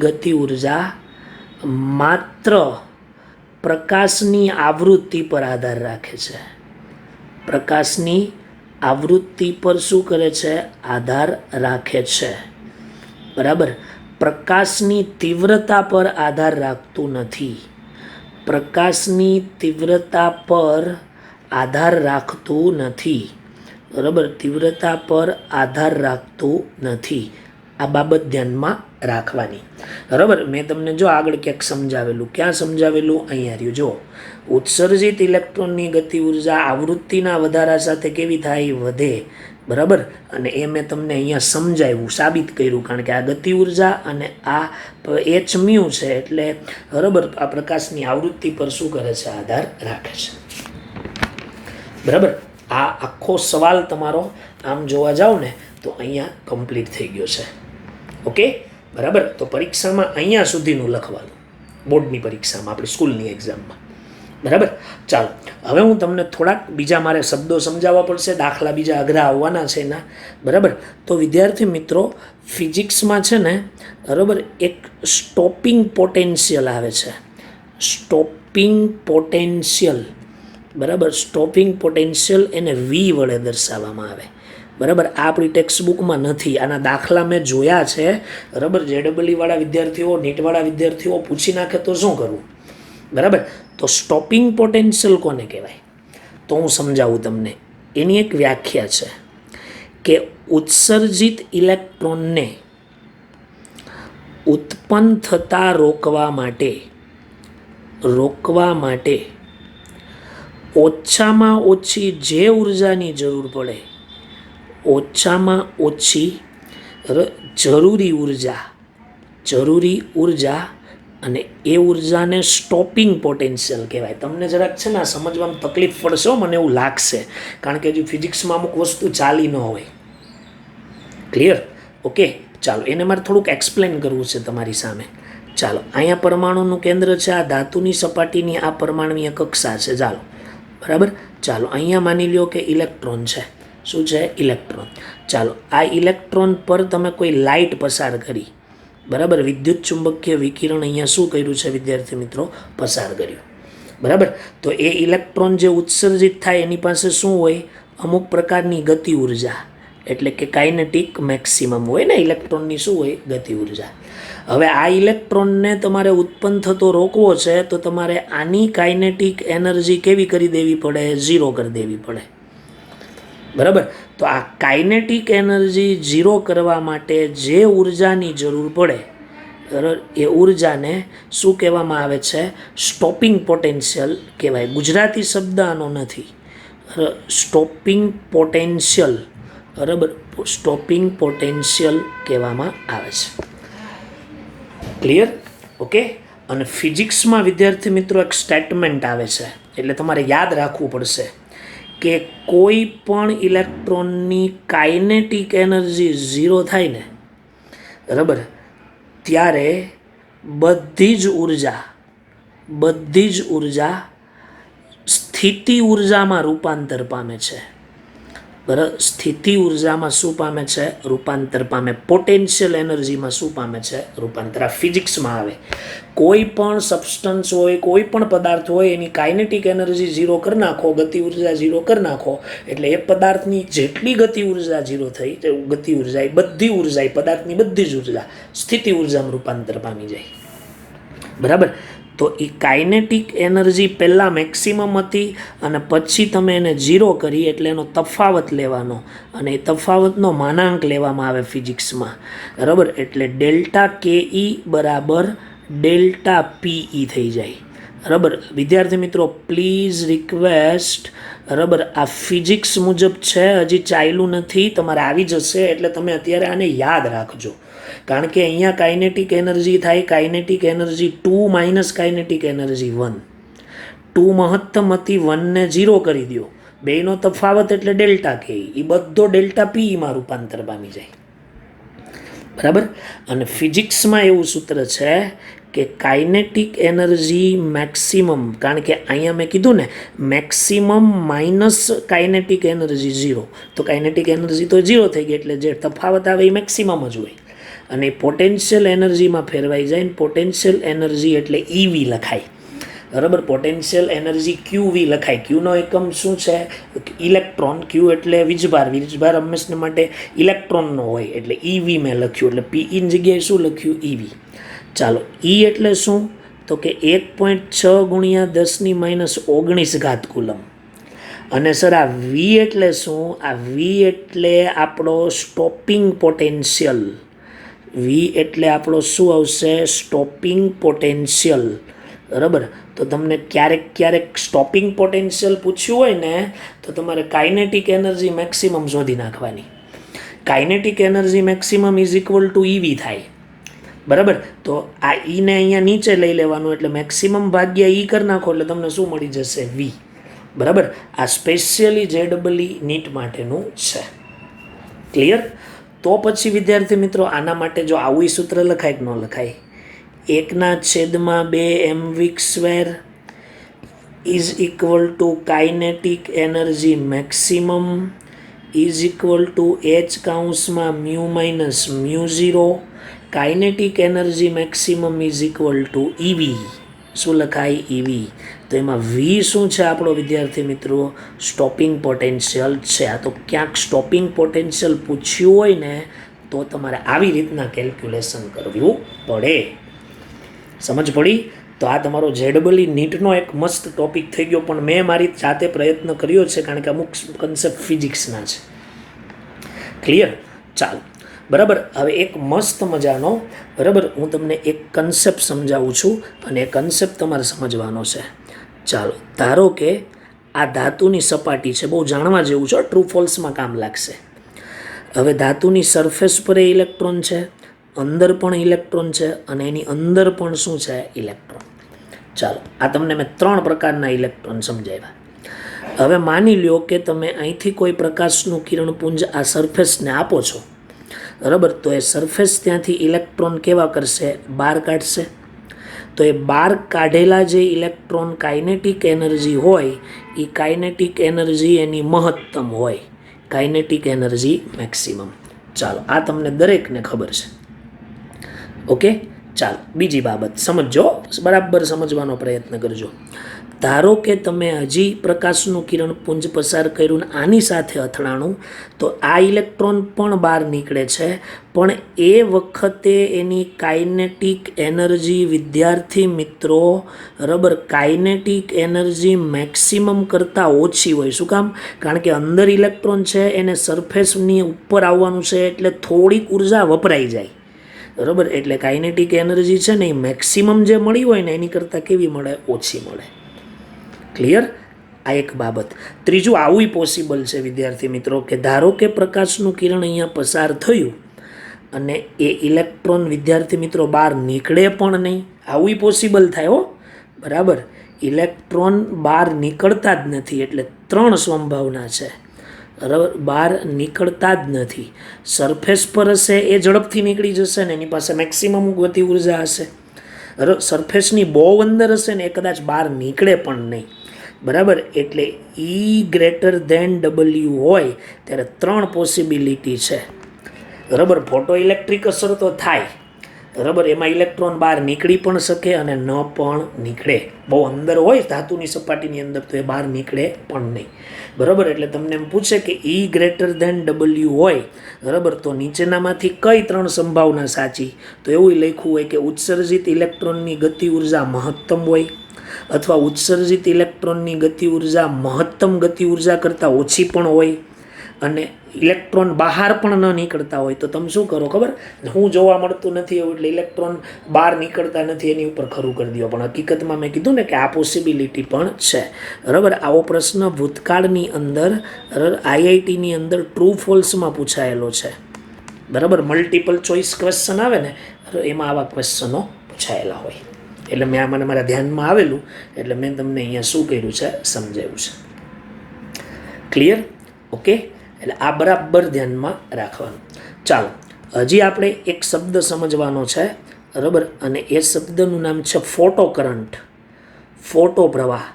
ગતિ ઉર્જા માત્ર પ્રકાશની આવૃત્તિ પર આધાર રાખે છે. પ્રકાશની આવૃત્તિ પર શું કરે છે? આધાર રાખે છે. બરાબર. પ્રકાશની તીવ્રતા પર આધાર રાખતું નથી. પ્રકાશની તીવ્રતા પર આધાર રાખતું નથી. બરાબર. તીવ્રતા પર આધાર રાખતું નથી. આ બાબત ધ્યાનમાં રાખવાની. બરાબર. મેં તમને જો આગળ ક્યાંક સમજાવેલું. ક્યાં સમજાવેલું? અહીંયા રહ્યું. જો ઉત્સર્જિત ઇલેક્ટ્રોનની ગતિ ઉર્જા આવૃત્તિના વધારા સાથે કેવી થાય? વધે. બરાબર. અને એ મેં તમને અહીંયા સમજાવ્યું, સાબિત કર્યું. કારણ કે આ ગતિ ઉર્જા અને આ hν છે એટલે બરાબર આ પ્રકાશની આવૃત્તિ પર શું કરે છે? આધાર રાખે છે. બરાબર. આ આખો સવાલ તમારો આમ જોવા જાવ ને તો અહીંયા કમ્પ્લીટ થઈ ગયો છે. ઓકે. બરાબર. તો પરીક્ષામાં અહીંયા સુધીનું લખવાનું, બોર્ડની પરીક્ષામાં, આપણી સ્કૂલની એક્ઝામમાં. બરાબર. ચાલો, હવે હું તમને થોડાક બીજા મારે શબ્દો સમજાવવા પડશે, દાખલા બીજા અઘરા આવવાના છે એના. બરાબર. તો વિદ્યાર્થી મિત્રો, ફિઝિક્સમાં છે ને બરાબર એક સ્ટોપિંગ પોટેન્શિયલ આવે છે. Stopping potential. બરાબર. સ્ટોપિંગ પોટેન્શિયલ એને વી વડે દર્શાવવામાં આવે. બરાબર. આ આપણી ટેક્સ્ટબુકમાં નથી. આના દાખલા મેં જોયા છે. બરાબર. JEE વાળા વિદ્યાર્થીઓ, નીટવાળા વિદ્યાર્થીઓ પૂછી નાખે તો શું કરવું? બરાબર. તો સ્ટોપિંગ પોટેન્શિયલ કોને કહેવાય? તો હું સમજાવું તમને. એની એક વ્યાખ્યા છે કે ઉત્સર્જિત ઇલેક્ટ્રોનને ઉત્પન્ન થતા રોકવા માટે ઓછામાં ઓછી જે ઉર્જાની જરૂર પડે, ઓછામાં ઓછી જરૂરી ઉર્જા અને એ ઉર્જાને સ્ટોપિંગ પોટેન્શિયલ કહેવાય. તમને જરાક છે ને સમજવામાં તકલીફ પડશે, મને એવું લાગશે, કારણ કે હજુ ફિઝિક્સમાં અમુક વસ્તુ ચાલી ન હોય. ક્લિયર? ઓકે. ચાલો, એને મારે થોડુંક એક્સપ્લેન કરવું છે તમારી સામે. ચાલો, અહીંયા પરમાણુનું કેન્દ્ર છે, આ ધાતુની સપાટીની આ પરમાણુની કક્ષા છે. ચાલો, બરાબર. ચાલો, અહીંયા માની લ્યો કે ઇલેક્ટ્રોન છે. શું છે? ઇલેક્ટ્રોન. ચાલો, આ ઇલેક્ટ્રોન પર તમે કોઈ લાઇટ પસાર કરી. બરાબર. વિદ્યુત ચુંબકીય વિકિરણ અહીંયા શું કર્યું છે વિદ્યાર્થી મિત્રો? પસાર કર્યું. બરાબર. તો એ ઇલેક્ટ્રોન જે ઉત્સર્જિત થાય એની પાસે શું હોય? અમુક પ્રકારની ગતિ ઉર્જા, એટલે કે કાઇનેટિક મેક્સિમમ હોય ને ઇલેક્ટ્રોનની. શું હોય? ગતિ ઉર્જા. હવે આ ઇલેક્ટ્રોનને તમારે ઉત્પન્ન થતો રોકવો છે તો તમારે આની કાઇનેટિક એનર્જી કેવી કરી દેવી પડે? 0 કરી દેવી પડે. બરાબર. તો આ કાઇનેટિક એનર્જી 0 કરવા માટે જે ઉર્જાની જરૂર પડે, બરાબર, એ ઉર્જાને શું કહેવામાં આવે છે? સ્ટોપિંગ પોટેન્શિયલ કહેવાય. ગુજરાતી શબ્દ આનો નથી. Stopping potential. બરાબર. સ્ટોપિંગ પોટેન્શિયલ કહેવામાં આવે છે. ક્લિયર? ઓકે. અને ફિઝિક્સમાં વિદ્યાર્થી મિત્રો એક સ્ટેટમેન્ટ આવે છે, એટલે તમારે યાદ રાખવું પડશે કે કોઈ પણ ઇલેક્ટ્રોનની કાઇનેટિક એનર્જી 0 થાય ને, બરાબર, ત્યારે બધી જ ઉર્જા સ્થિતિ ઉર્જામાં રૂપાંતર પામે છે. બરાબર, સ્થિતિ ઉર્જામાં શું પામે છે? રૂપાંતર પામે. પોટેન્શિયલ એનર્જીમાં શું પામે છે? રૂપાંતર. આ ફિઝિક્સમાં આવે. કોઈ પણ સબસ્ટન્સ હોય, કોઈ પણ પદાર્થ હોય, એની કાઇનેટિક એનર્જી ઝીરો કરી નાખો, ગતિ ઉર્જા ઝીરો કરી નાખો, એટલે એ પદાર્થની જેટલી ગતિ ઉર્જા ઝીરો થઈ, ગતિ ઉર્જા એ બધી ઉર્જા, એ પદાર્થની બધી જ ઉર્જા સ્થિતિ ઉર્જામાં રૂપાંતર પામી જાય. બરાબર. તો એ કાઇનેટિક એનર્જી પહેલાં મેક્સિમમ હતી અને પછી તમે એને ઝીરો કરી, એટલે એનો તફાવત લેવાનો, અને એ તફાવતનો માનાંક લેવામાં આવે ફિઝિક્સમાં. બરાબર. એટલે ડેલ્ટા કે ઈ બરાબર ડેલ્ટા પીઈ થઈ જાય. બરાબર. વિદ્યાર્થી મિત્રો, પ્લીઝ રિક્વેસ્ટ, બરાબર, આ ફિઝિક્સ મુજબ છે, હજી ચાલ્યું નથી, તમારે આવી જશે, એટલે તમે અત્યારે આને યાદ રાખજો. કારણ કે અહીંયા કાઇનેટિક એનર્જી થાય kinetic energy 2 minus kinetic energy 1. 2 મહત્તમ હતી, 1ને 0 કરી દો, બેનો તફાવત એટલે ડેલ્ટા કે એ બધો ડેલ્ટા પીમાં રૂપાંતર પામી જાય. બરાબર. અને ફિઝિક્સમાં એવું સૂત્ર છે કે કાઇનેટિક એનર્જી મેક્સિમમ, કારણ કે અહીંયા મેં કીધું ને મેક્સિમમ માઇનસ કાઇનેટિક એનર્જી 0, તો કાઇનેટિક એનર્જી તો 0 થઈ ગઈ, એટલે જે તફાવત આવે એ મેક્સિમમ જ હોય. અને પોટેન્શિયલ એનર્જીમાં ફેરવાઈ જાય ને પોટેન્શિયલ એનર્જી એટલે ઈવી લખાય. બરાબર. પોટેન્શિયલ એનર્જી ક્યુવી લખાય. ક્યુનો એકમ શું છે? ઇલેક્ટ્રોન. ક્યુ એટલે વીજભાર. વીજભાર હંમેશા માટે ઇલેક્ટ્રોનનો હોય, એટલે ઈવી મેં લખ્યું, એટલે પીઈની જગ્યાએ શું લખ્યું? ઈવી. ચાલો, ઈ એટલે શું? તો કે 1.6 ગુણ્યા 10⁻19 ઘાત કુલમ. અને સર આ વી એટલે શું? આ વી એટલે આપણો સ્ટોપિંગ પોટેન્શિયલ. વી એટલે આપણો શું આવશે? Stopping potential. બરાબર. તો તમને ક્યારેક સ્ટોપિંગ પોટેન્શિયલ પૂછ્યું હોય ને, તો તમારે કાઇનેટિક એનર્જી મેક્સિમમ શોધી નાખવાની. Kinetic energy maximum is equal to EV થાય. બરાબર. તો આ ઈને અહીંયા નીચે લઈ લેવાનું, એટલે મેક્સિમમ ભાગ્યા ઈ કરી નાખો, એટલે તમને શું મળી જશે? વી. બરાબર. આ સ્પેશિયલી જેડબલી નીટ માટેનું છે. ક્લિયર? તો પછી વિદ્યાર્થી મિત્રો, આના માટે જો આવું સૂત્ર લખાય કે ન લખાય? 1/2 mv² is equal to kinetic energy maximum is equal to h(μ - μ0). Kinetic energy maximum is equal to eV. શું લખાય? ઈવી. તો એમાં વી શું છે આપણો વિદ્યાર્થી મિત્રો? સ્ટોપિંગ પોટેન્શિયલ છે. આ તો ક્યાંક સ્ટોપિંગ પોટેન્શિયલ પૂછ્યું હોય ને, તો તમારે આવી રીતના કેલ્ક્યુલેશન કરવું પડે. સમજ પડી? તો આ તમારો જેડબલી નીટનો એક મસ્ત ટોપિક થઈ ગયો, પણ મેં મારી જાતે પ્રયત્ન કર્યો છે, કારણ કે અમુક કન્સેપ્ટ ફિઝિક્સના છે. ક્લિયર? ચાલો. બરાબર. હવે એક મસ્ત મજાનો, બરાબર, હું તમને એક કન્સેપ્ટ સમજાવું છું, અને એ કન્સેપ્ટ તમારે સમજવાનો છે. ચાલો, ધારો કે આ ધાતુની સપાટી છે, બહુ જાણવા જેવું છે, ટ્રુ ફોલ્સમાં કામ લાગશે. હવે ધાતુની સરફેસ પર ઇલેક્ટ્રોન છે, અંદર પણ ઇલેક્ટ્રોન છે, અને એની અંદર પણ શું છે? ઇલેક્ટ્રોન. ચાલો, આ તમને મેં 3 પ્રકારના ઇલેક્ટ્રોન સમજાવ્યા. હવે માની લ્યો કે તમે અહીંથી કોઈ પ્રકાશનું કિરણપુંજ આ સરફેસને આપો છો. બરાબર. તો એ સરફેસ ત્યાંથી ઇલેક્ટ્રોન કેવા કરશે? બહાર કાઢશે. તો એ બહાર કાઢેલા જે ઇલેક્ટ્રોન કાઇનેટિક એનર્જી હોય, એ કાઇનેટિક એનર્જી એની મહત્તમ હોય, કાઇનેટિક એનર્જી મેક્સિમમ. ચાલો, આ તમને દરેકને ખબર છે. ઓકે. ચાલો, બીજી બાબત સમજો, બરાબર સમજવાનો પ્રયત્ન કરજો. ધારો કે તમે હજી પ્રકાશનું કિરણપુંજ પસાર કર્યું ને આની સાથે અથડાણું, તો આ ઇલેક્ટ્રોન પણ બહાર નીકળે છે, પણ એ વખતે એની કાઇનેટિક એનર્જી, વિદ્યાર્થી મિત્રો, બરાબર, કાઇનેટિક એનર્જી મેક્સિમમ કરતાં ઓછી હોય. શું કામ? કારણ કે અંદર ઇલેક્ટ્રોન છે, એને સરફેસની ઉપર આવવાનું છે, એટલે થોડીક ઉર્જા વપરાઈ જાય. બરાબર. એટલે કાઇનેટિક એનર્જી છે ને, એ મેક્સિમમ જે મળી હોય ને એની કરતાં કેવી મળે? ઓછી મળે. ક્લિયર? આ એક બાબત. ત્રીજું, આવું પોસિબલ છે વિદ્યાર્થી મિત્રો, કે ધારો કે પ્રકાશનું કિરણ અહીંયા પસાર થયું અને એ ઇલેક્ટ્રોન વિદ્યાર્થી મિત્રો બહાર નીકળે પણ નહીં. આવું પોસિબલ થાય હો. બરાબર. ઇલેક્ટ્રોન બહાર નીકળતા જ નથી, એટલે 3 સંભાવના છે. બરાબર. બહાર નીકળતા જ નથી. સરફેસ પર હશે એ ઝડપથી નીકળી જશે ને, એની પાસે મેક્સિમમ ગતિ ઉર્જા હશે. સરફેસની બહુ અંદર હશે ને, એ કદાચ બહાર નીકળે પણ નહીં. બરાબર. એટલે ઈ ગ્રેટર ધેન ડબલ્યુ હોય ત્યારે 3 પોસિબિલિટી છે. બરાબર. ફોટો ઇલેક્ટ્રિક અસર તો થાય, બરાબર, એમાં ઇલેક્ટ્રોન બહાર નીકળી પણ શકે અને ન પણ નીકળે. બહુ અંદર હોય ધાતુની સપાટીની અંદર તો એ બહાર નીકળે પણ નહીં. બરાબર. એટલે તમને એમ પૂછે કે ઈ ગ્રેટર ધેન ડબલ્યુ હોય, બરાબર, તો નીચેનામાંથી કઈ 3 સંભાવના સાચી? તો એવું લખ્યું હોય કે ઉત્સર્જિત ઇલેક્ટ્રોનની ગતિ ઉર્જા મહત્તમ હોય, અથવા ઉત્સર્જિત ઇલેક્ટ્રોનની ગતિ ઉર્જા મહત્તમ ગતિ ઉર્જા કરતાં ઓછી પણ હોય, અને ઇલેક્ટ્રોન બહાર પણ ન નીકળતા હોય. તો તમે શું કરો ખબર? હું જોવા મળતું નથી એવું એટલે ઇલેક્ટ્રોન બહાર નીકળતા નથી એની ઉપર ખરું કરી દો. પણ હકીકતમાં મેં કીધું ને કે આ પોસિબિલિટી પણ છે. બરાબર. આવો પ્રશ્ન ભૂતકાળની અંદર આઈઆઈટીની અંદર ટ્રુ ફોલ્સમાં પૂછાયેલો છે. બરાબર. મલ્ટિપલ ચોઇસ ક્વેશ્ચન આવે ને એમાં આવા ક્વેશ્ચનો પૂછાયેલા હોય. એટલે મેં મને મારા ધ્યાનમાં આવેલું એટલે મેં તમને અહીંયા શું કર્યું છે સમજાવ્યું છે. ક્લિયર? ઓકે. એટલે આ બરાબર ધ્યાનમાં રાખવાનું. ચાલો હજી આપણે એક શબ્દ સમજવાનો છે. બરાબર. અને એ શબ્દનું નામ છે ફોટો કરંટ, ફોટો પ્રવાહ.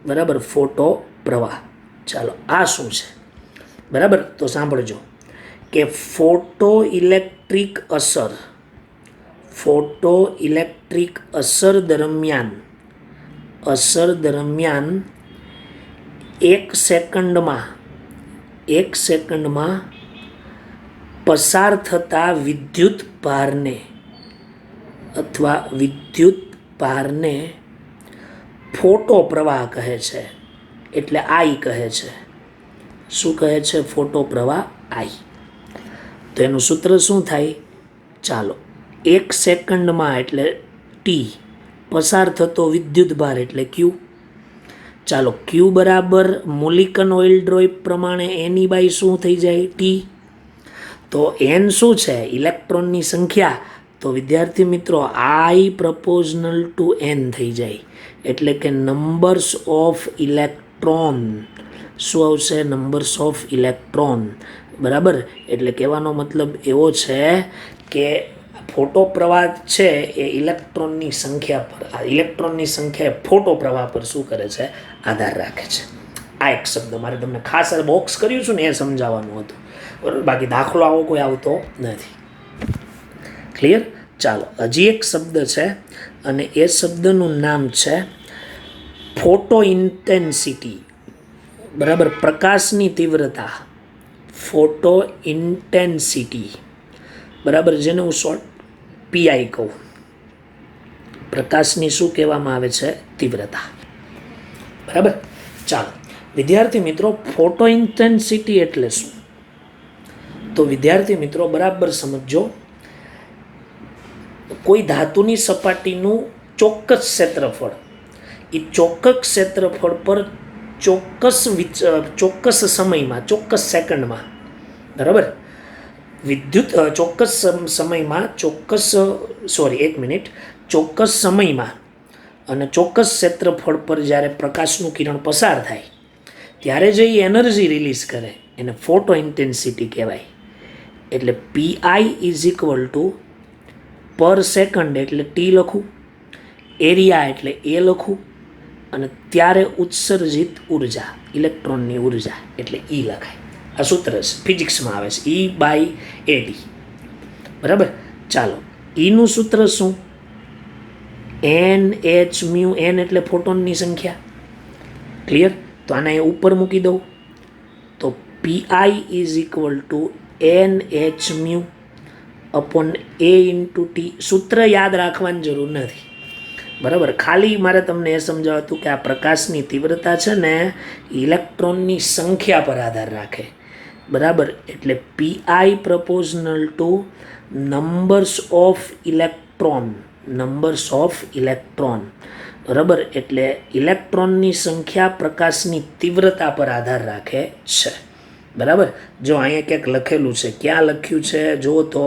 બરાબર. ફોટો પ્રવાહ. ચાલો આ શું છે? બરાબર. તો સાંભળજો કે ફોટો ઇલેક્ટ્રિક અસર, ફોટો ઇલેક્ટ્રિક અસર દરમિયાન 1 સેકન્ડમાં પસાર થતા વિદ્યુત ભારને અથવા વિદ્યુત ભારને ફોટો પ્રવાહ કહે છે. એટલે આઈ કહે છે. શું કહે છે? ફોટો પ્રવાહ આઈ. તો એનું સૂત્ર શું થાય? ચાલો 1 સેકન્ડમાં એટલે ટી પસાર થતો વિદ્યુત ભાર એટલે ક્યુ. ચાલો ક્યુ બરાબર મોલિકન ઓઇલ ડ્રોપ પ્રમાણે એની બાય શું થઈ જાય? ટી. તો એન શું છે? ઇલેક્ટ્રોનની સંખ્યા. તો વિદ્યાર્થી મિત્રો આઈ પ્રપોઝનલ ટુ એન થઈ જાય. એટલે કે નંબર્સ ઓફ ઇલેક્ટ્રોન શું આવશે? Numbers of electron. બરાબર. એટલે કહેવાનો મતલબ એવો છે કે ફોટો પ્રવાહ છે એ ઇલેક્ટ્રોનની સંખ્યા પર, ઇલેક્ટ્રોનની સંખ્યા એ ફોટો પ્રવાહ પર શું કરે છે? આધાર રાખે છે. આ એક શબ્દ મારે તમને ખાસ બોક્સ કર્યું છું ને એ સમજાવવાનું હતું. બરાબર. બાકી દાખલો આવો કોઈ આવતો નથી. ક્લિયર? ચાલો હજી એક શબ્દ છે અને એ શબ્દનું નામ છે ફોટો ઇન્ટેન્સિટી. બરાબર. પ્રકાશની તીવ્રતા, ફોટો ઇન્ટેન્સિટી. બરાબર. જેને હું શોર્ટ પીઆઈ કહું. પ્રકાશની શું કહેવામાં આવે છે? તીવ્રતા. બરાબર. ચાલો વિદ્યાર્થી મિત્રો ફોટો ઇન્ટેન્સિટી એટલે શું? તો વિદ્યાર્થી મિત્રો બરાબર સમજો. કોઈ ધાતુની સપાટીનું ચોક્કસ ક્ષેત્રફળ, એ ચોક્કસ ક્ષેત્રફળ પર ચોક્કસ સમયમાં, ચોક્કસ સેકન્ડમાં, બરાબર, વિદ્યુત ચોક્કસ સમયમાં ચોક્કસ સમયમાં અને ચોક્કસ ક્ષેત્રફળ પર જ્યારે પ્રકાશનું કિરણ પસાર થાય ત્યારે જે એનર્જી રિલીઝ કરે એને ફોટો ઇન્ટેન્સિટી કહેવાય. એટલે પીઆઈ ઇઝ ઇક્વલ ટુ પર સેકન્ડ એટલે ટી લખું, એરિયા એટલે એ લખું, અને ત્યારે ઉત્સર્જિત ઉર્જા, ઇલેક્ટ્રોનની ઉર્જા એટલે ઈ લખાય. આ સૂત્ર છે, ફિઝિક્સમાં આવે છે, E/AD. બરાબર. ચાલો ઈનું સૂત્ર શું? Nhμ. n એટલે ફોટોનની સંખ્યા. ક્લિયર? તો આને ઉપર મૂકી દઉં તો PI is equal two Nhμ upon A into T. સૂત્ર યાદ રાખવાની જરૂર નથી. બરાબર. ખાલી મારે તમને એ સમજાવતું હતું કે આ પ્રકાશની તીવ્રતા છે ને ઇલેક્ટ્રોનની સંખ્યા પર આધાર રાખે. બરાબર. એટલે PI પ્રપોઝનલ two numbers of electron, numbers of electron. બરાબર. એટલે ઇલેક્ટ્રોનની સંખ્યા પ્રકાશની તીવ્રતા પર આધાર રાખે છે. બરાબર. જો અહીંયા ક્યાંક લખેલું છે, ક્યાં લખ્યું છે જો તો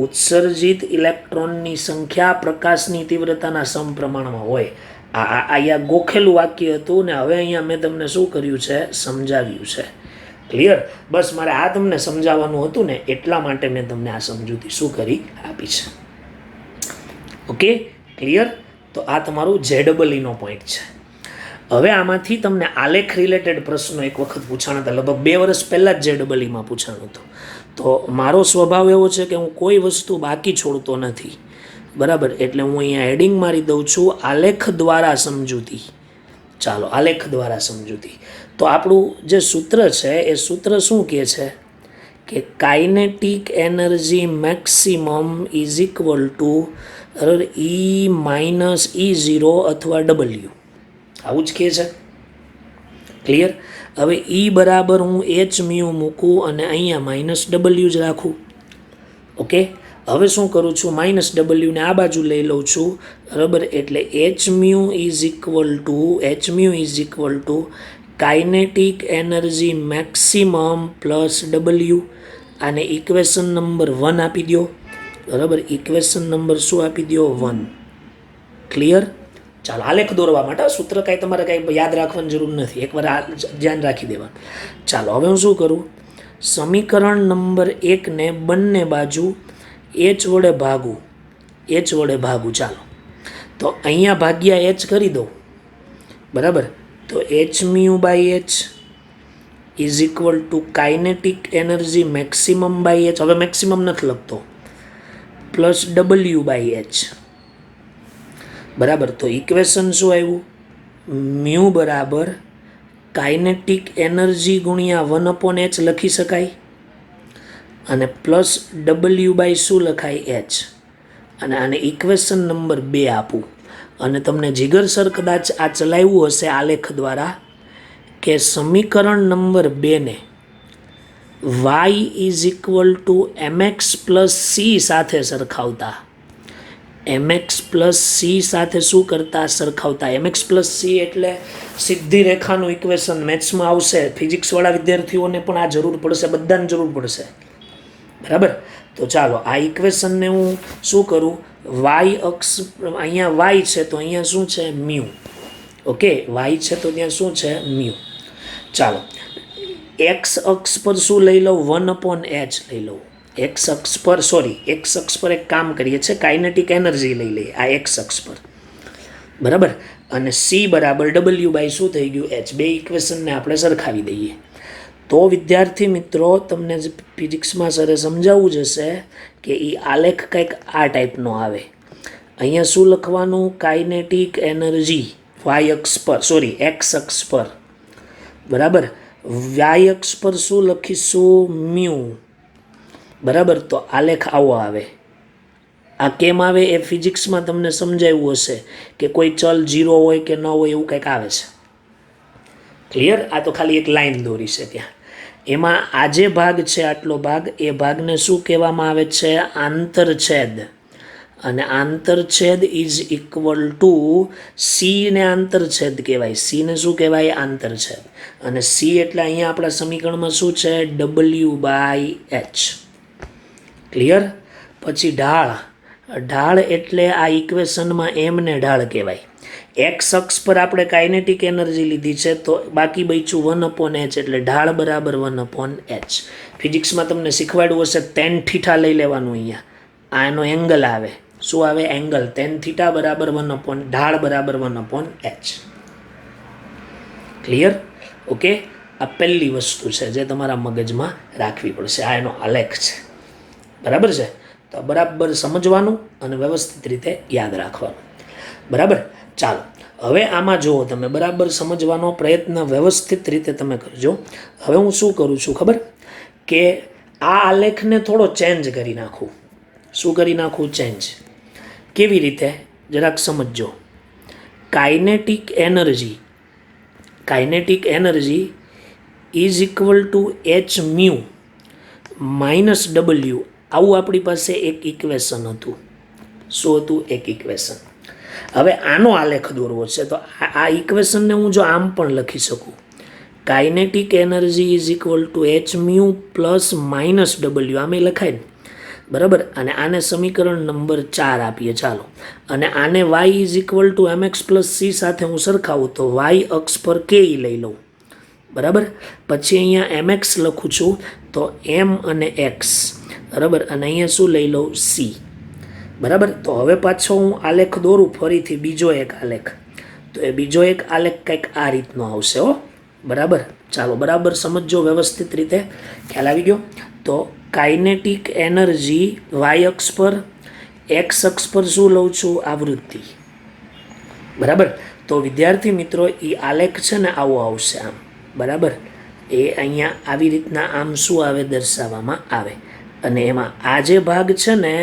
ઉત્સર્જિત ઇલેક્ટ્રોનની સંખ્યા પ્રકાશની તીવ્રતાના સમપ્રમાણમાં હોય. અહીંયા ગોખેલું વાક્ય હતું ને હવે અહીંયા મેં તમને શું કર્યું છે? સમજાવ્યું છે. ક્લિયર? બસ મારે આ તમને સમજાવવાનું હતું ને એટલા માટે મેં તમને આ સમજૂતી શું કરી આપી છે. ઓકે. ક્લિયર? તો આ તમારું JEE નો પોઈન્ટ છે. હવે આમાંથી તમને આલેખ રિલેટેડ પ્રશ્નો એક વખત પૂછાણા હતા, લગભગ 2 વર્ષ પહેલાં જ JEE-માં પૂછાણું હતું. તો મારો સ્વભાવ એવો છે કે હું કોઈ વસ્તુ બાકી છોડતો નથી, બરાબર. એટલે હું અહીંયા હેડિંગ મારી દઉં છું આલેખ દ્વારા સમજૂતી. ચાલો, આલેખ દ્વારા સમજૂતી. તો આપણું જે સૂત્ર છે એ સૂત્ર શું કહે છે કે kinetic energy maximum is equal two E minus E0 અથવા W, આવું જ કહે છે. ક્લિયર? હવે E બરાબર હું h મ્યુ મૂકું અને અહીંયા માઇનસ W જ રાખું. ઓકે, હવે શું કરું છું, માઇનસ W ને આ બાજુ લઈ લઉં છું, બરાબર. એટલે h mu is equal to kinetic energy maximum plus W. આને ઇક્વેશન નંબર 1 આપી દો, બરાબર. ઇક્વેશન નંબર શું આપી દો? 1. ક્લિયર? ચાલો, આલેખ દોરવા માટે સૂત્ર કાંઈ તમારે કાંઈ યાદ રાખવાની જરૂર નથી, એકવાર આ ધ્યાન રાખી દેવા. ચાલો, હવે હું શું કરું, સમીકરણ નંબર 1 ને બંને બાજુ h વડે ભાગું. ચાલો, તો અહીંયા ભાગ્યા h કરી દો, બરાબર. તો h mu by h is equal to kinetic energy maximum by h, હવે મેક્સિમમ નથી લખતો, પ્લસ W બાય h, બરાબર. તો ઇક્વેશન શું આવ્યું? મ્યુ બરાબર કાઇનેટિક એનર્જી ગુણ્યા 1/h લખી શકાય, અને પ્લસ W બાય શું લખાય? h. અને આને ઇક્વેશન નંબર 2 આપું. અને તમને જીગરસર કદાચ આ ચલાવ્યું હશે આલેખ દ્વારા કે સમીકરણ નંબર 2 ને y is equal two mx plus c સાથે સરખાવતા, mx પ્લસ c સાથે શું કરતા? સરખાવતા. mx પ્લસ c એટલે સીધી રેખાનું ઇક્વેશન મેથ્સમાં આવશે. ફિઝિક્સવાળા વિદ્યાર્થીઓને પણ આ જરૂર પડશે, બધાને જરૂર પડશે, બરાબર. તો ચાલો, આ ઇક્વેશનને હું શું કરું, y અક્ષ, અહીંયા y છે તો અહીંયા શું છે? મ્યુ. ઓકે, y છે તો ત્યાં શું છે? મ્યુ. ચાલો, x અક્ષ પર શું લઈ લઉં? 1/h લઈ લઉં. x અક્ષ પર એક કામ કરીએ છીએ, કાઇનેટિક એનર્જી લઈ લઈએ આ x અક્ષ પર, બરાબર. અને c બરાબર W બાય શું થઈ ગયું? h. બે ઇક્વેશનને આપણે સરખાવી દઈએ. તો વિદ્યાર્થી મિત્રો, તમને ફિઝિક્સમાં સરે સમજાવવું જશે કે એ આલેખ કંઈક આ ટાઈપનો આવે. અહીંયા શું લખવાનું? કાઇનેટિક એનર્જી x અક્ષ પર, બરાબર. y અક્ષ પર શું લખીશું? મ્યુ, બરાબર. તો આલેખ આવો આવે. આ કેમ આવે એ ફિઝિક્સમાં તમને સમજાવ્યું હશે કે કોઈ ચલ 0 હોય કે ન હોય એવું કંઈક આવે છે. ક્લિયર? આ તો ખાલી એક લાઈન દોરી છે ત્યાં. એમાં આ જે ભાગ છે, આટલો ભાગ, એ ભાગને શું કહેવામાં આવે છે? આંતરછેદ. અને આંતરછેદ ઇઝ ઇક્વલ ટુ સી ને આંતરછેદ કહેવાય. સી ને શું કહેવાય? આંતરછેદ. અને સી એટલે અહીંયા આપણા સમીકરણમાં શું છે? W by h. ક્લિયર? પછી ઢાળ એટલે આ ઇક્વેશનમાં m ને ઢાળ કહેવાય. x અક્ષ પર આપણે કાઇનેટિક એનર્જી લીધી છે તો બાકી બચ્યું 1/h, એટલે ઢાળ બરાબર 1/h. ફિઝિક્સમાં તમને શીખવાડ્યું હશે tan θ લઈ લેવાનું. અહીંયા આ એનો એંગલ આવે. શું આવે? એંગલ. tan θ બરાબર ઢાળ બરાબર 1/h. ક્લિયર? ઓકે, આ પહેલી વસ્તુ છે જે તમારા મગજમાં રાખવી પડશે. આ એનો આલેખ છે, બરાબર છે. તો બરાબર સમજવાનું અને વ્યવસ્થિત રીતે યાદ રાખવાનું, બરાબર. ચાલો, હવે આમાં જુઓ, તમે બરાબર સમજવાનો પ્રયત્ન વ્યવસ્થિત રીતે તમે કરજો. હવે હું શું કરું છું ખબર? કે આ આલેખને થોડો ચેન્જ કરી નાખું. શું કરી નાખું? ચેન્જ. કેવી રીતે? જરાક સમજજો. Kinetic energy is equal to h mu minus W. આવું આપણી પાસે એક ઇક્વેશન હતું. શું હતું? એક ઇક્વેશન. હવે આનો આલેખ દોરવો છે તો આ ઇક્વેશનને હું જો આમ પણ લખી શકું, kinetic energy is equal to h mu plus minus W. આમે લખાય ને, બરાબર. અને આને સમીકરણ નંબર 4 આપીએ. ચાલો, અને આને y is equal two mx plus c સાથે હું સરખાવું તો y અક્ષ પર k લઈ લઉં, બરાબર. પછી અહીંયા mx લખું છું તો m અને x, બરાબર. અને અહીંયા શું લઈ લઉં? c, બરાબર. તો હવે પાછો હું આલેખ દોરું ફરીથી, બીજો એક આલેખ. તો એ બીજો એક આલેખ કંઈક આ રીતનો આવશે હો. બરાબર, ચાલો બરાબર સમજો વ્યવસ્થિત રીતે, ખ્યાલ આવી ગયો. તો કાઇનેટિક એનર્જી વાય અક્ષ પર, એક્સ અક્ષ પર શું લઉં છું? આવૃત્તિ. બરાબર, તો વિદ્યાર્થી મિત્રો એ આલેખ છે ને આવો આવશે આમ. બરાબર, એ અહીંયા આવી રીતના આમ શું આવે? દર્શાવવામાં આવે. અને એમાં આ જે ભાગ છે ને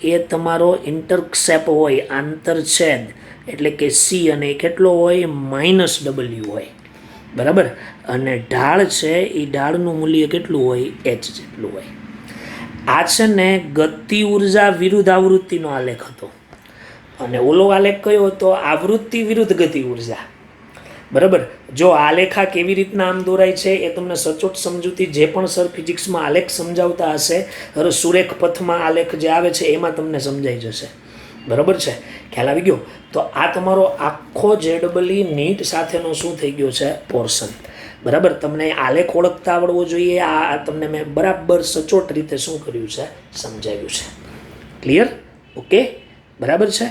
એ તમારો ઇન્ટરસેપ હોય, આંતરછેદ, એટલે કે સી, અને એ કેટલો હોય? -W હોય. બરાબર, અને ઢાળ છે એ ઢાળનું મૂલ્ય કેટલું હોય? h જેટલું હોય. આ છે ને ગતિ ઉર્જા વિરુદ્ધ આવૃત્તિનો આલેખ હતો, અને ઓલો આલેખ કયો હતો? આવૃત્તિ વિરુદ્ધ ગતિ ઉર્જા. બરાબર, જો આલેખા કેવી રીતના આમ દોરાય છે એ તમને સચોટ સમજૂતી જે પણ સર ફિઝિક્સમાં આલેખ સમજાવતા હશે, હવે સુરેખ પથમાં આલેખ જે આવે છે એમાં તમને સમજાઈ જશે. બરાબર છે, ખ્યાલ આવી ગયો. તો આ તમારો આખો JEE નીટ સાથેનો શું થઈ ગયો છે? પોર્શન. બરાબર, તમને આલેખ ઓળખતા આવડવો જોઈએ. આ તમને મેં બરાબર સચોટ રીતે શું કર્યું છે? સમજાવ્યું છે. ક્લિયર? ઓકે, બરાબર છે.